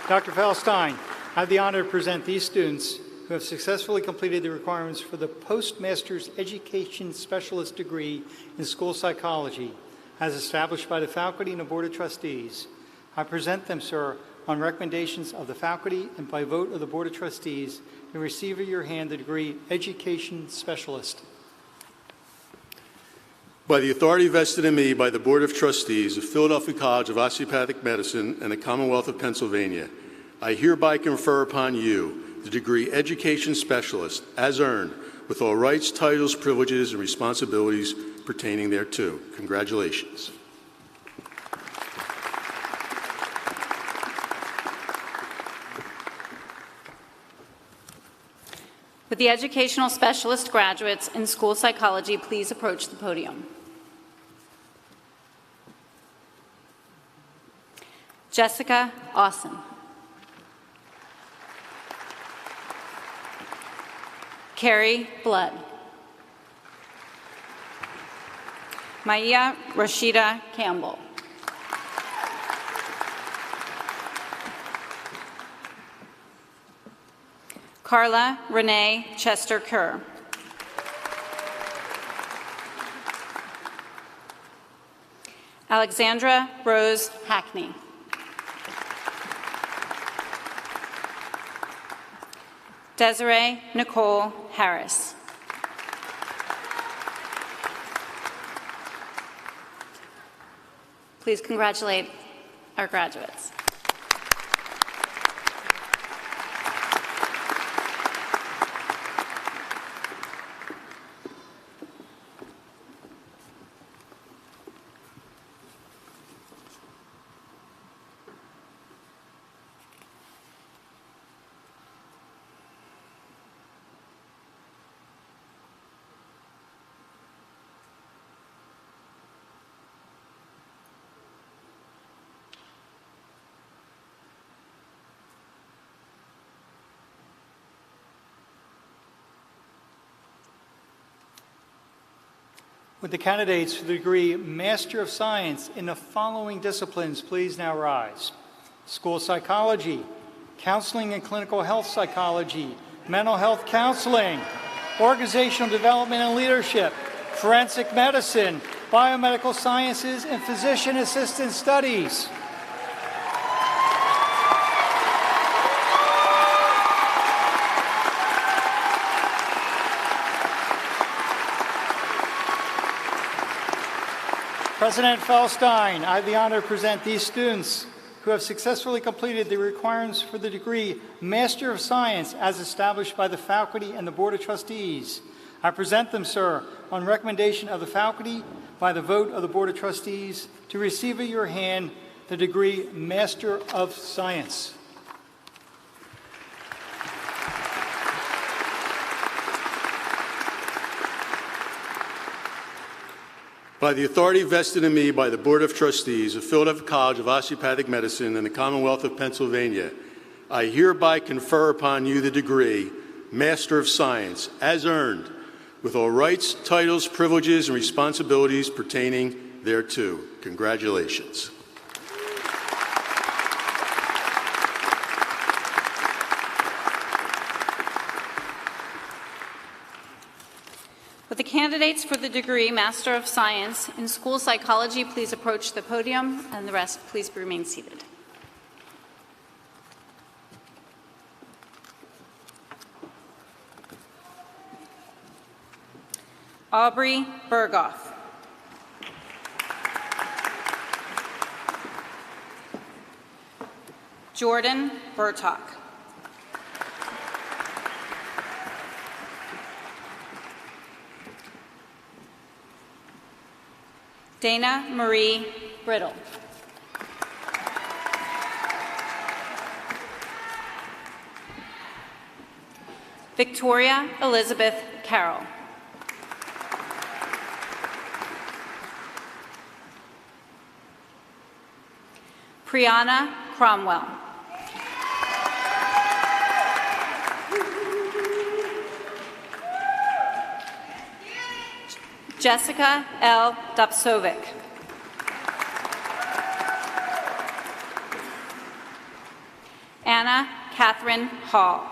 Dr. Feldstein, I have the honor to present these students who have successfully completed the requirements for the Postmaster's Education Specialist degree in School Psychology as established by the faculty and the Board of Trustees. I present them, sir, on recommendations of the faculty and by vote of the Board of Trustees to receive at your hand the degree Education Specialist. By the authority vested in me by the Board of Trustees of Philadelphia College of Osteopathic Medicine and the Commonwealth of Pennsylvania, I hereby confer upon you the degree Education Specialist as earned with all rights, titles, privileges, and responsibilities pertaining thereto. Congratulations. Would the Educational Specialist graduates in School Psychology please approach the podium? Jessica Austin. Carrie Blood. Maya Rashida Campbell. Carla Renee Chester Kerr. Alexandra Rose Hackney. Desiree Nicole Harris. Please congratulate our graduates. Would the candidates for the degree Master of Science in the following disciplines please now rise? School Psychology, Counseling and Clinical Health Psychology, Mental Health Counseling, Organizational Development and Leadership, Forensic Medicine, Biomedical Sciences, and Physician Assistant Studies. President Feldstein, I have the honor to present these students who have successfully completed the requirements for the degree Master of Science as established by the faculty and the Board of Trustees. I present them, sir, on recommendation of the faculty by the vote of the Board of Trustees to receive at your hand the degree Master of Science. By the authority vested in me by the Board of Trustees of Philadelphia College of Osteopathic Medicine and the Commonwealth of Pennsylvania, I hereby confer upon you the degree Master of Science as earned with all rights, titles, privileges, and responsibilities pertaining thereto. Congratulations. Would the candidates for the degree Master of Science in School Psychology please approach the podium, and the rest please remain seated. Aubrey Berghoff. Jordan Burtok. Dana Marie Brittle. Victoria Elizabeth Carroll. Priyana Cromwell. Jessica L. Dopsovic. Anna Catherine Hall.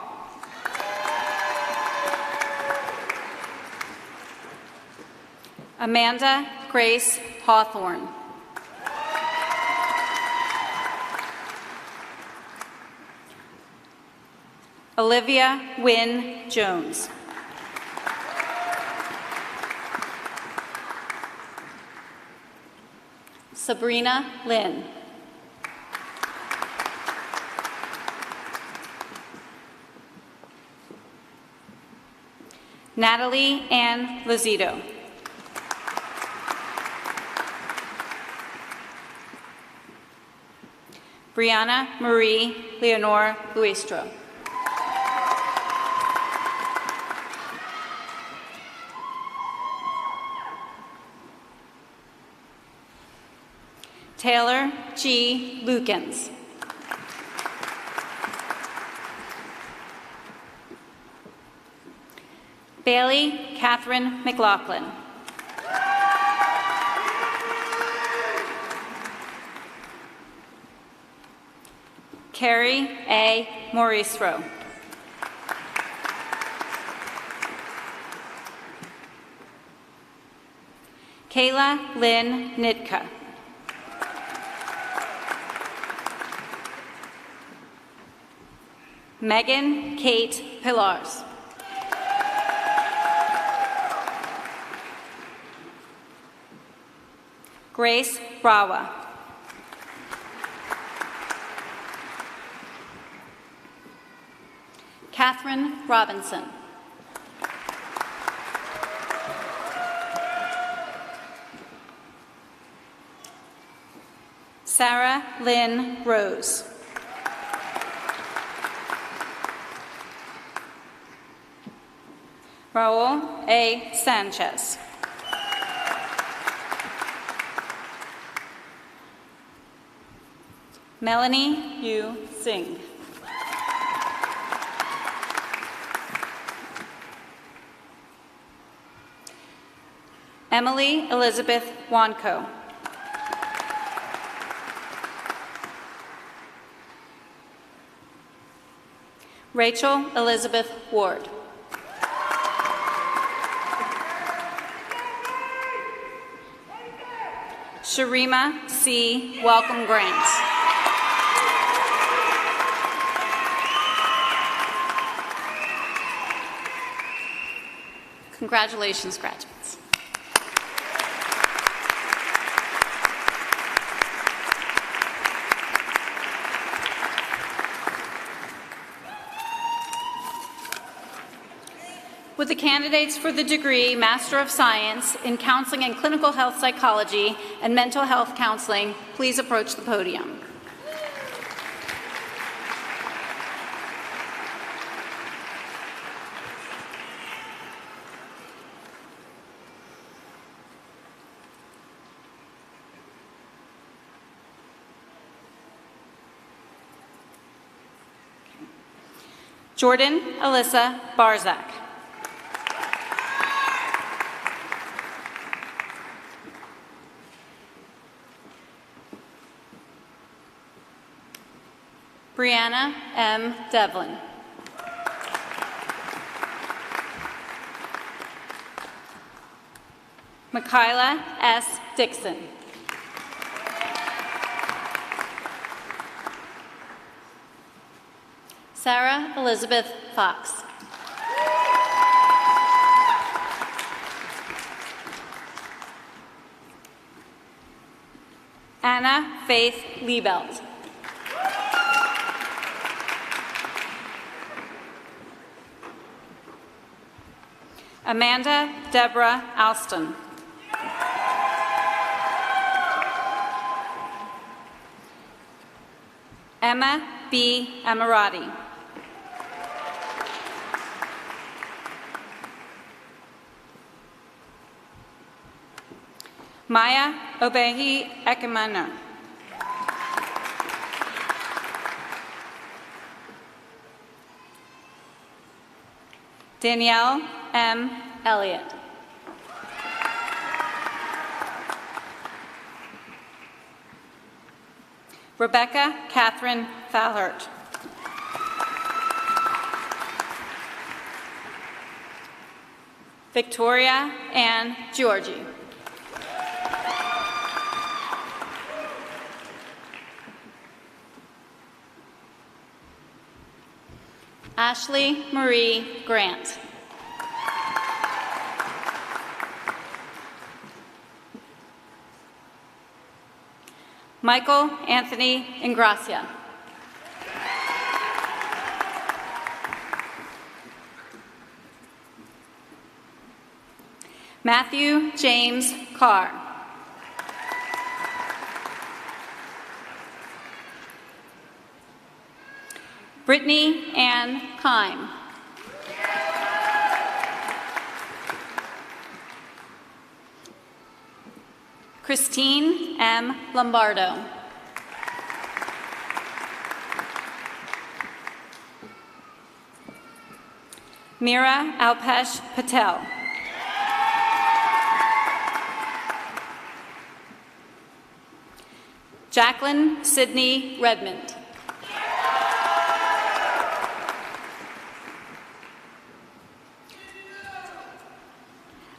Amanda Grace Hawthorne. Olivia Wynne Jones. Sabrina Lynn. Natalie Ann Lozito. Brianna Marie Leonore Luistro. Taylor G. Lukens. Bailey Catherine McLaughlin. Carrie A. Maurice-Rowe. Kayla Lynn Nitka. Megan Kate Pillars. Grace Brawa. Catherine Robinson. Sarah Lynn Rose. Raul A. Sanchez. Melanie Yu Singh. Emily Elizabeth Wanko. Rachel Elizabeth Ward. Sharima C. Welcome Grant. Congratulations, graduates. Would the candidates for the degree Master of Science in Counseling and Clinical Health Psychology and Mental Health Counseling please approach the podium? Jordan Alyssa Barzak. Brianna M. Devlin. Michaela S. Dixon. Sarah Elizabeth Fox. Anna Faith Liebelt. Amanda Deborah Alston. Emma B. Amirati. Maya Obehi Ekemana. Danielle M. Elliott. Rebecca Catherine Fallert. Victoria Ann Georgie. Ashley Marie Grant. Michael Anthony Ingracia. Matthew James Carr. Brittany Ann Kime. Christine M. Lombardo. Mira Alpesh Patel. Jacqueline Sidney Redmond.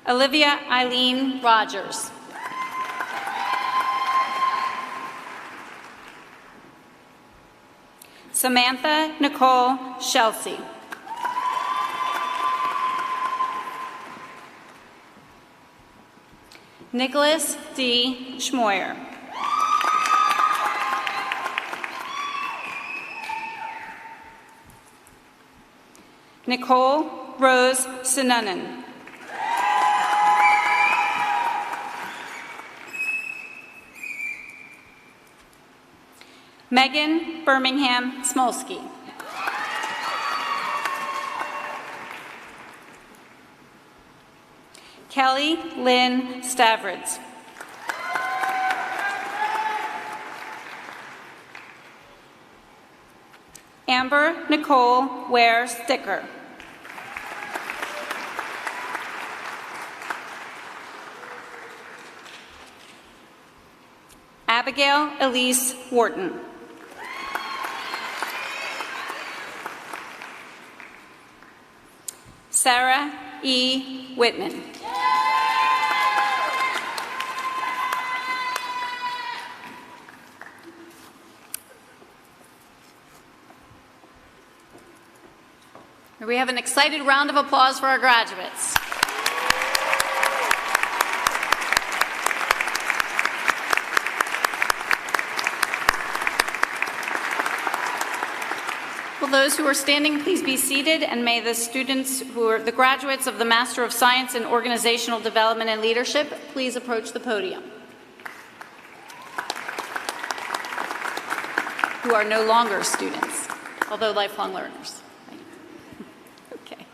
Olivia Eileen Rogers. Samantha Nicole Chelsea. Nicholas D. Schmoyer. Nicole Rose Sinanen. Megan Birmingham Smolsky. Kelly Lynn Stavrids. Amber Nicole Ware Sticker. Abigail Elise Wharton. Sarah E. Whitman. We have an excited round of applause for our graduates. Will those who are standing please be seated, and may the students who are the graduates of the Master of Science in Organizational Development and Leadership please approach the podium. Who are no longer students, although lifelong learners. Okay.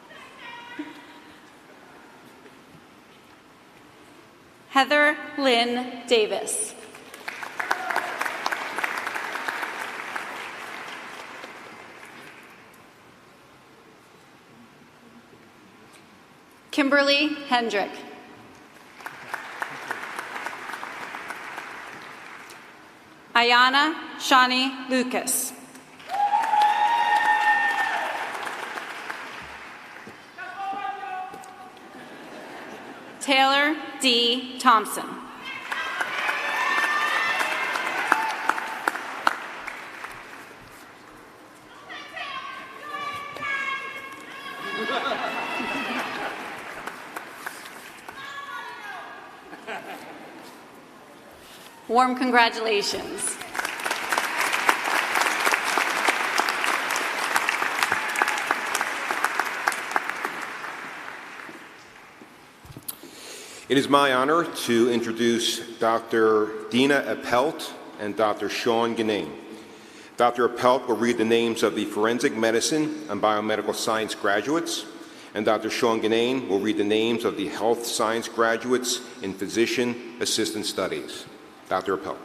Heather Lynn Davis. Kimberly Hendrick. Ayana Shani Lucas. Taylor D. Thompson. Warm congratulations. It is my honor to introduce Dr. Dina Appelt and Dr. Sean Ganane. Dr. Appelt will read the names of the forensic medicine and biomedical science graduates, and Dr. Sean Ganane will read the names of the health science graduates in physician assistant studies. Dr. Appelt.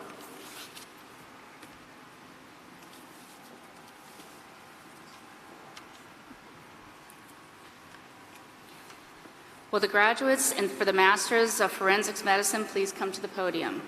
Will the graduates and for the Masters of Forensics Medicine please come to the podium?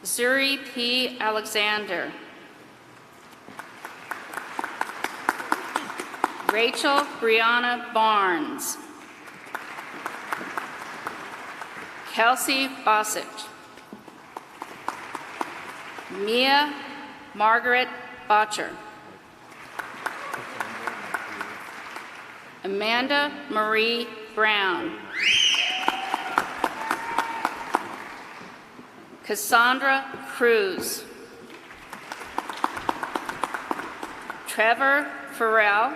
Zuri P. Alexander. Rachel Brianna Barnes. Kelsey Bossich. Mia Margaret Botcher. Amanda Marie Brown. Cassandra Cruz. Trevor Farrell.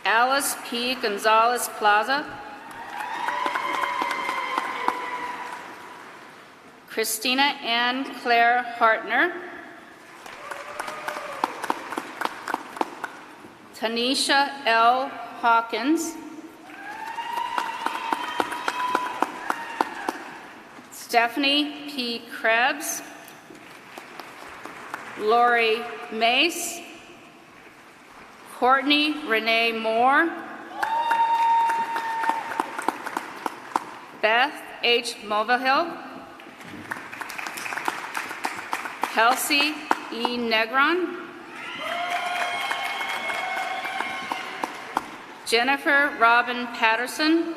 Alice P. Gonzalez Plaza. Christina Ann Claire Hartner. Tanisha L. Hawkins. Stephanie P. Krebs. Lori Mace. Courtney Renee Moore. Beth H. Mulvihill. Kelsey E. Negron. Jennifer Robin Patterson.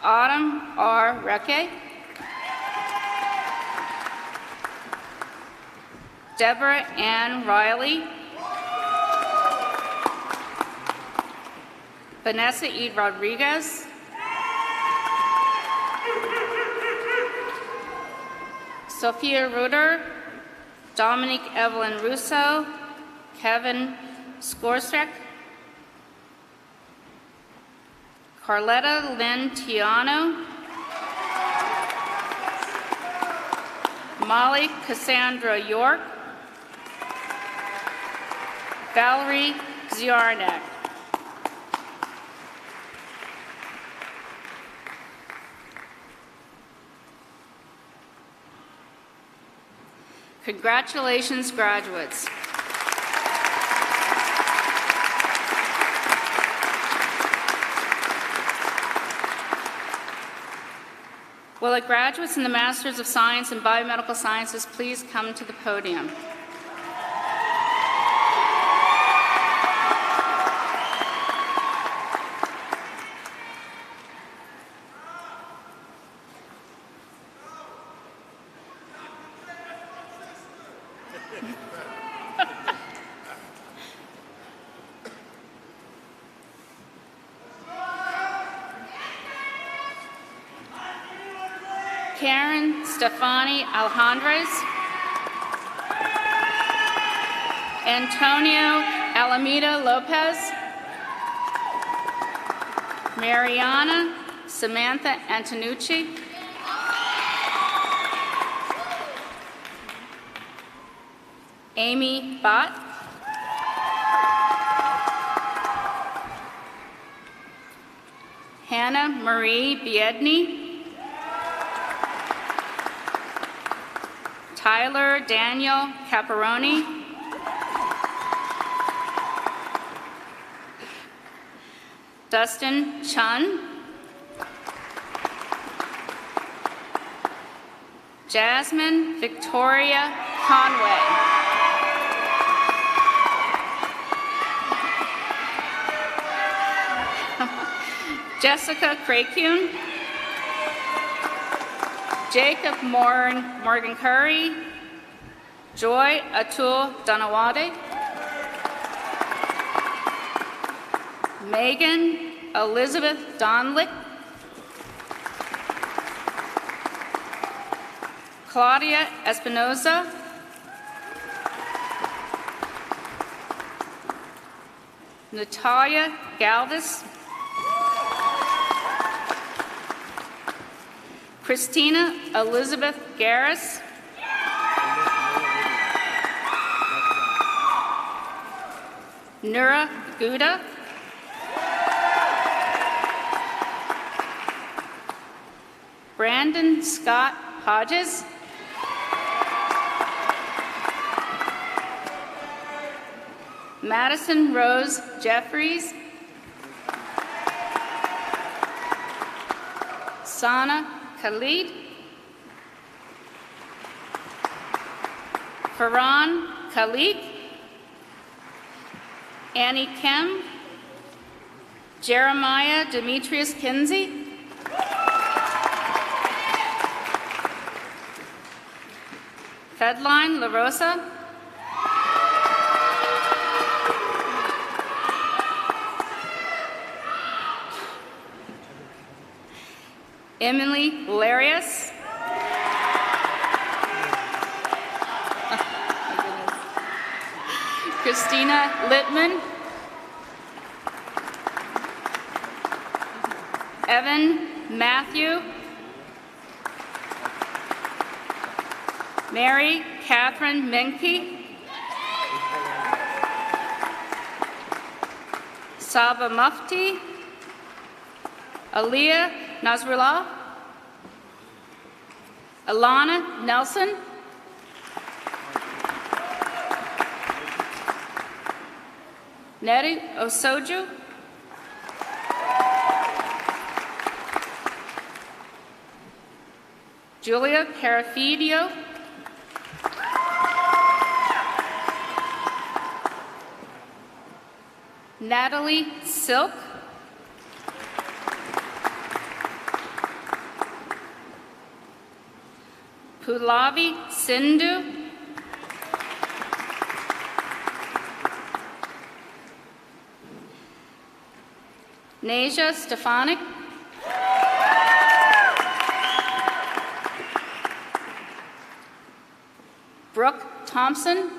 Autumn R. Recke. Deborah Ann Riley. Vanessa E. Rodriguez. Sophia Ruder. Dominique Evelyn Russo. Kevin Skorstrek. Carletta Lynn Tiano. Molly Cassandra York. Valerie Ziarnek. Congratulations, graduates. Will the graduates and the Masters of Science and Biomedical Sciences please come to the podium? Karen Stefani Alejandres. Antonio Alameda Lopez. Mariana Samantha Antonucci. Amy Bott. Hannah Marie Biedny, Tyler Daniel Caparoni, Dustin Chun, Jasmine Victoria Conway, Jessica Craycune, Jacob Morgan Curry, Joy Atul Danawade, Megan Elizabeth Donlick, Claudia Espinoza, Natalia Galvis, Christina Elizabeth Garris, Nura Gouda, Brandon Scott Hodges, Madison Rose Jeffries, Sana Khalid, Farhan Khalid, Annie Kim, Jeremiah Demetrius Kinsey, Fedline La Rosa, Emily Larius, Christina Littman, Evan Matthew, Mary Catherine Menke, Saba Mufti, Aliyah Nasrullah, Alana Nelson, Neri Osoju, Julia Carafidio, Natalie Silk, Pulavi Sindhu, Nasia Stefanik, Brooke Thompson,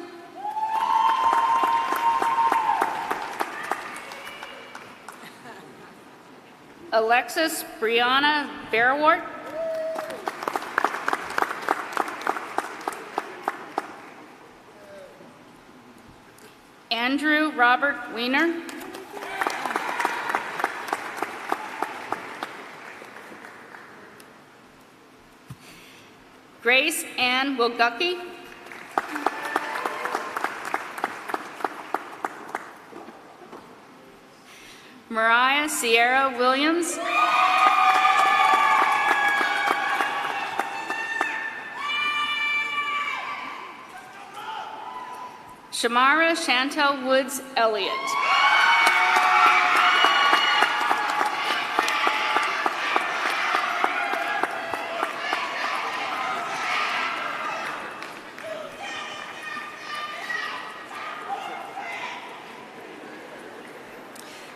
Alexis Brianna Bearwart, Andrew Robert Wiener, Grace Ann Wilgucki, Mariah Sierra Williams, Shamara Chantel Woods Elliott,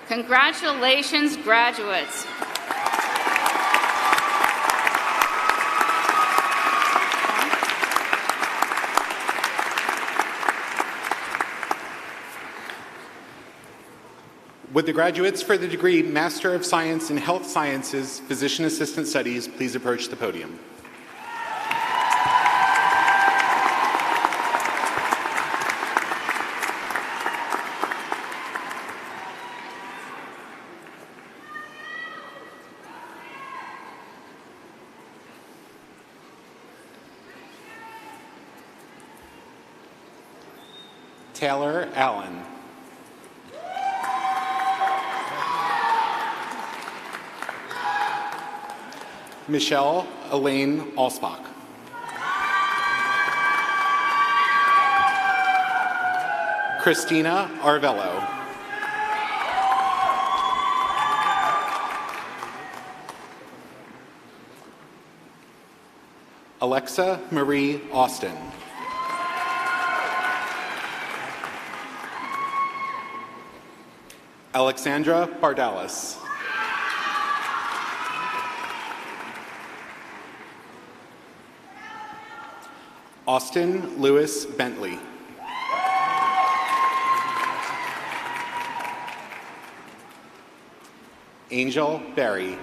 Congratulations, graduates. Would the graduates for the degree Master of Science in Health Sciences, Physician Assistant Studies, please approach the podium? Taylor Allen. Michelle Elaine Alsbach. Christina Arvello. Alexa Marie Austin. Alexandra Bardalis. Austin Lewis Bentley. Angel Berry.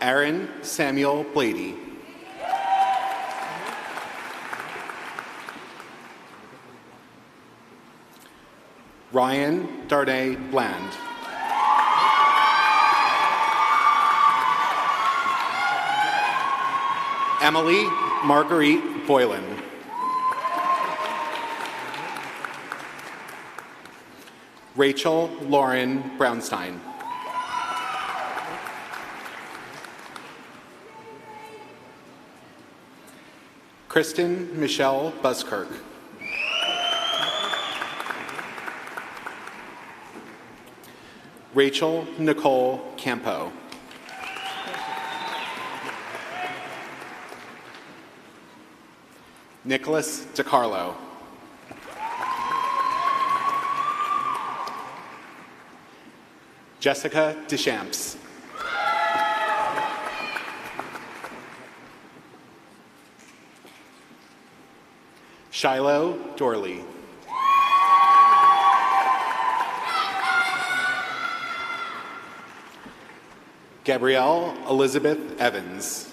Aaron Samuel Blady. Ryan Darnay Bland. Emily Marguerite Boylan. Rachel Lauren Brownstein. Kristen Michelle Buskirk. Rachel Nicole Campo. Nicholas DiCarlo. Jessica Deschamps. Shiloh Dorley. Gabrielle Elizabeth Evans.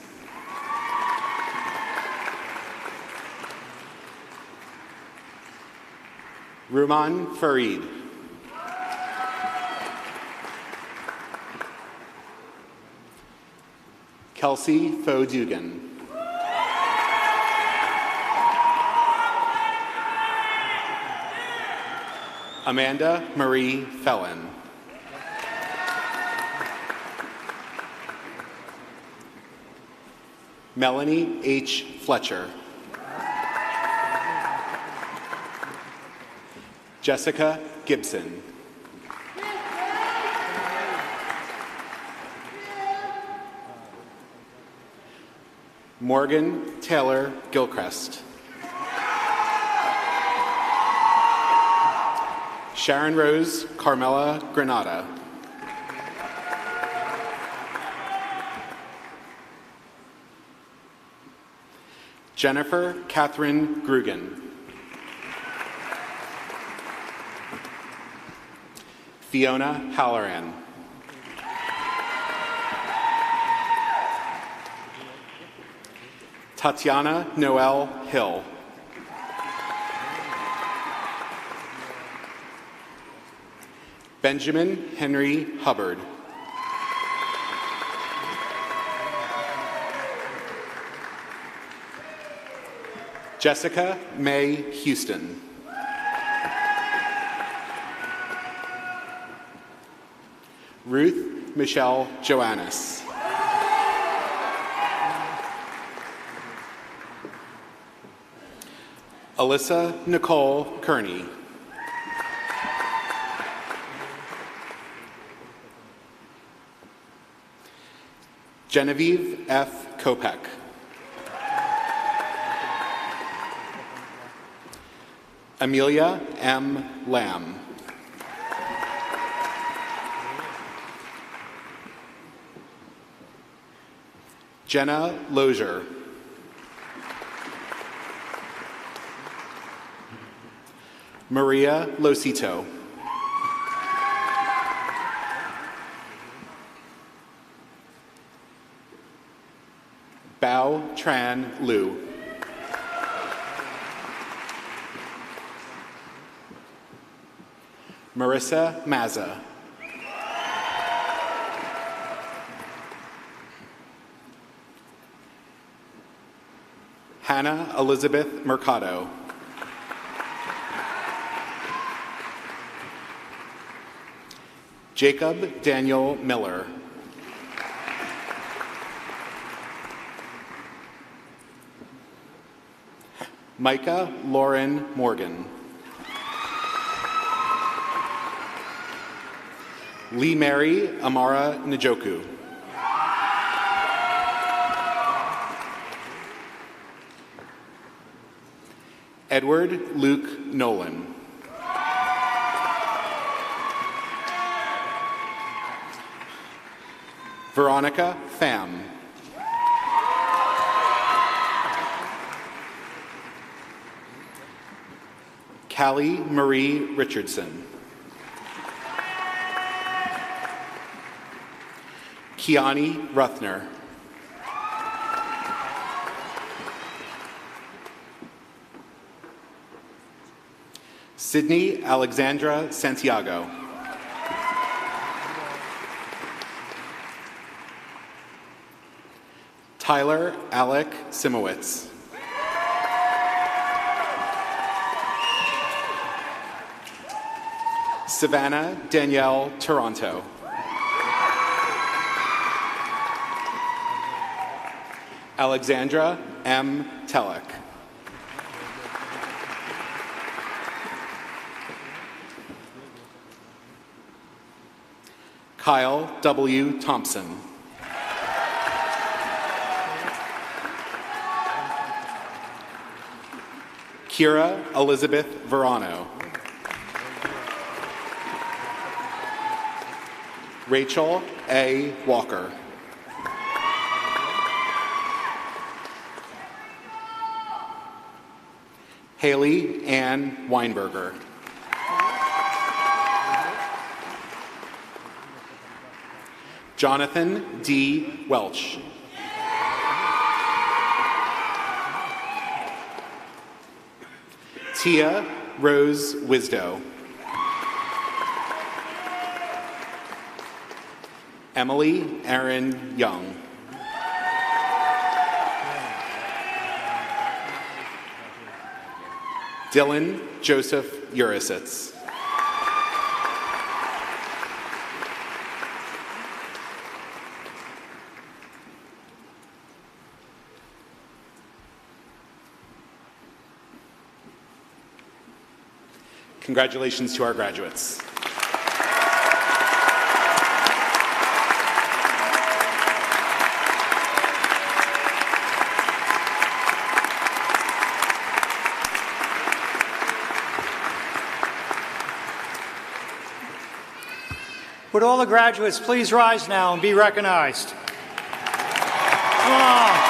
Ruman Farid. Kelsey Foe-Dugan. Amanda Marie Fellon. Melanie H. Fletcher. Jessica Gibson. Morgan Taylor Gilchrist. Sharon Rose Carmela Granada. Jennifer Catherine Grugan. Fiona Halloran. Tatiana Noel Hill. Benjamin Henry Hubbard. Jessica May Houston. Ruth Michelle Joannis. Alyssa Nicole Kearney. Genevieve F. Kopek. Amelia M. Lamb. Jenna Lozier. Maria Losito. Bao Tran Liu. Marissa Mazza. Hannah Elizabeth Mercado. Jacob Daniel Miller. Micah Lauren Morgan. Lee Mary Amara Njoku. Edward Luke Nolan. Veronica Pham. Callie Marie Richardson. Kiani Ruthner. Sydney Alexandra Santiago. Tyler Alec Simowitz. Savannah Danielle Toronto. Alexandra M. Telek. Kyle W. Thompson. Kira Elizabeth Verano. Rachel A. Walker. Haley Ann Weinberger. Jonathan D. Welch. Tia Rose Wisdow. Emily Erin Young. Dylan Joseph Urisitz. Congratulations to our graduates. Would all the graduates please rise now and be recognized? Come on.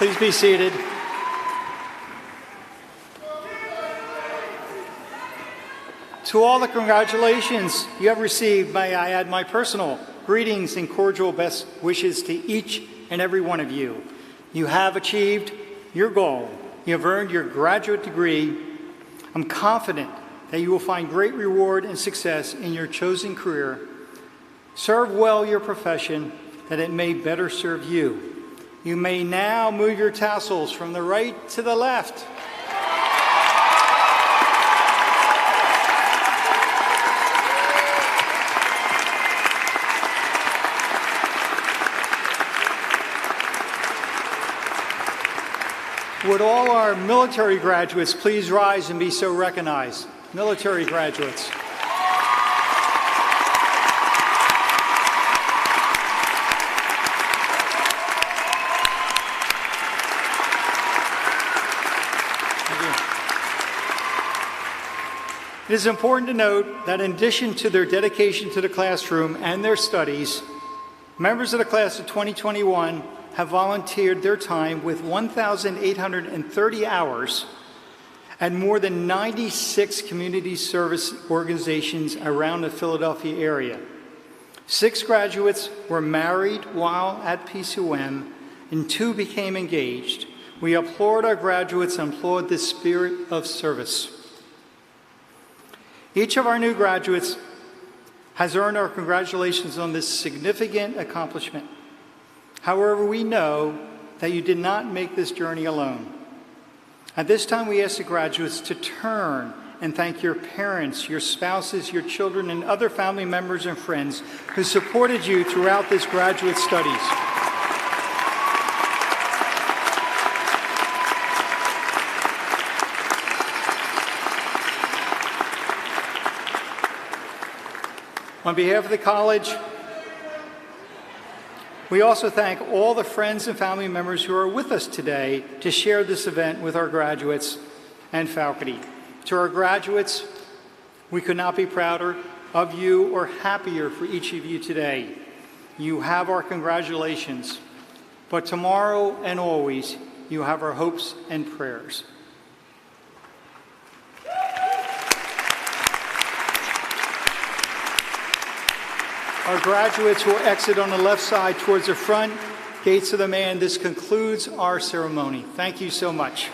Please be seated. To all the congratulations you have received, may I add my personal greetings and cordial best wishes to each and every one of you. You have achieved your goal. You have earned your graduate degree. I'm confident that you will find great reward and success in your chosen career. Serve well your profession, that it may better serve you. You may now move your tassels from the right to the left. Would all our military graduates please rise and be so recognized? Military graduates. It is important to note that in addition to their dedication to the classroom and their studies, members of the class of 2021 have volunteered their time with 1,830 hours and more than 96 community service organizations around the Philadelphia area. 6 graduates were married while at PCOM, and 2 became engaged. We applaud our graduates and applaud this spirit of service. Each of our new graduates has earned our congratulations on this significant accomplishment. However, we know that you did not make this journey alone. At this time, we ask the graduates to turn and thank your parents, your spouses, your children, and other family members and friends who supported you throughout this graduate studies. On behalf of the college, we also thank all the friends and family members who are with us today to share this event with our graduates and faculty. To our graduates, we could not be prouder of you or happier for each of you today. You have our congratulations, but tomorrow and always, you have our hopes and prayers. Our graduates will exit on the left side towards the front gates of the man. This concludes our ceremony. Thank you so much.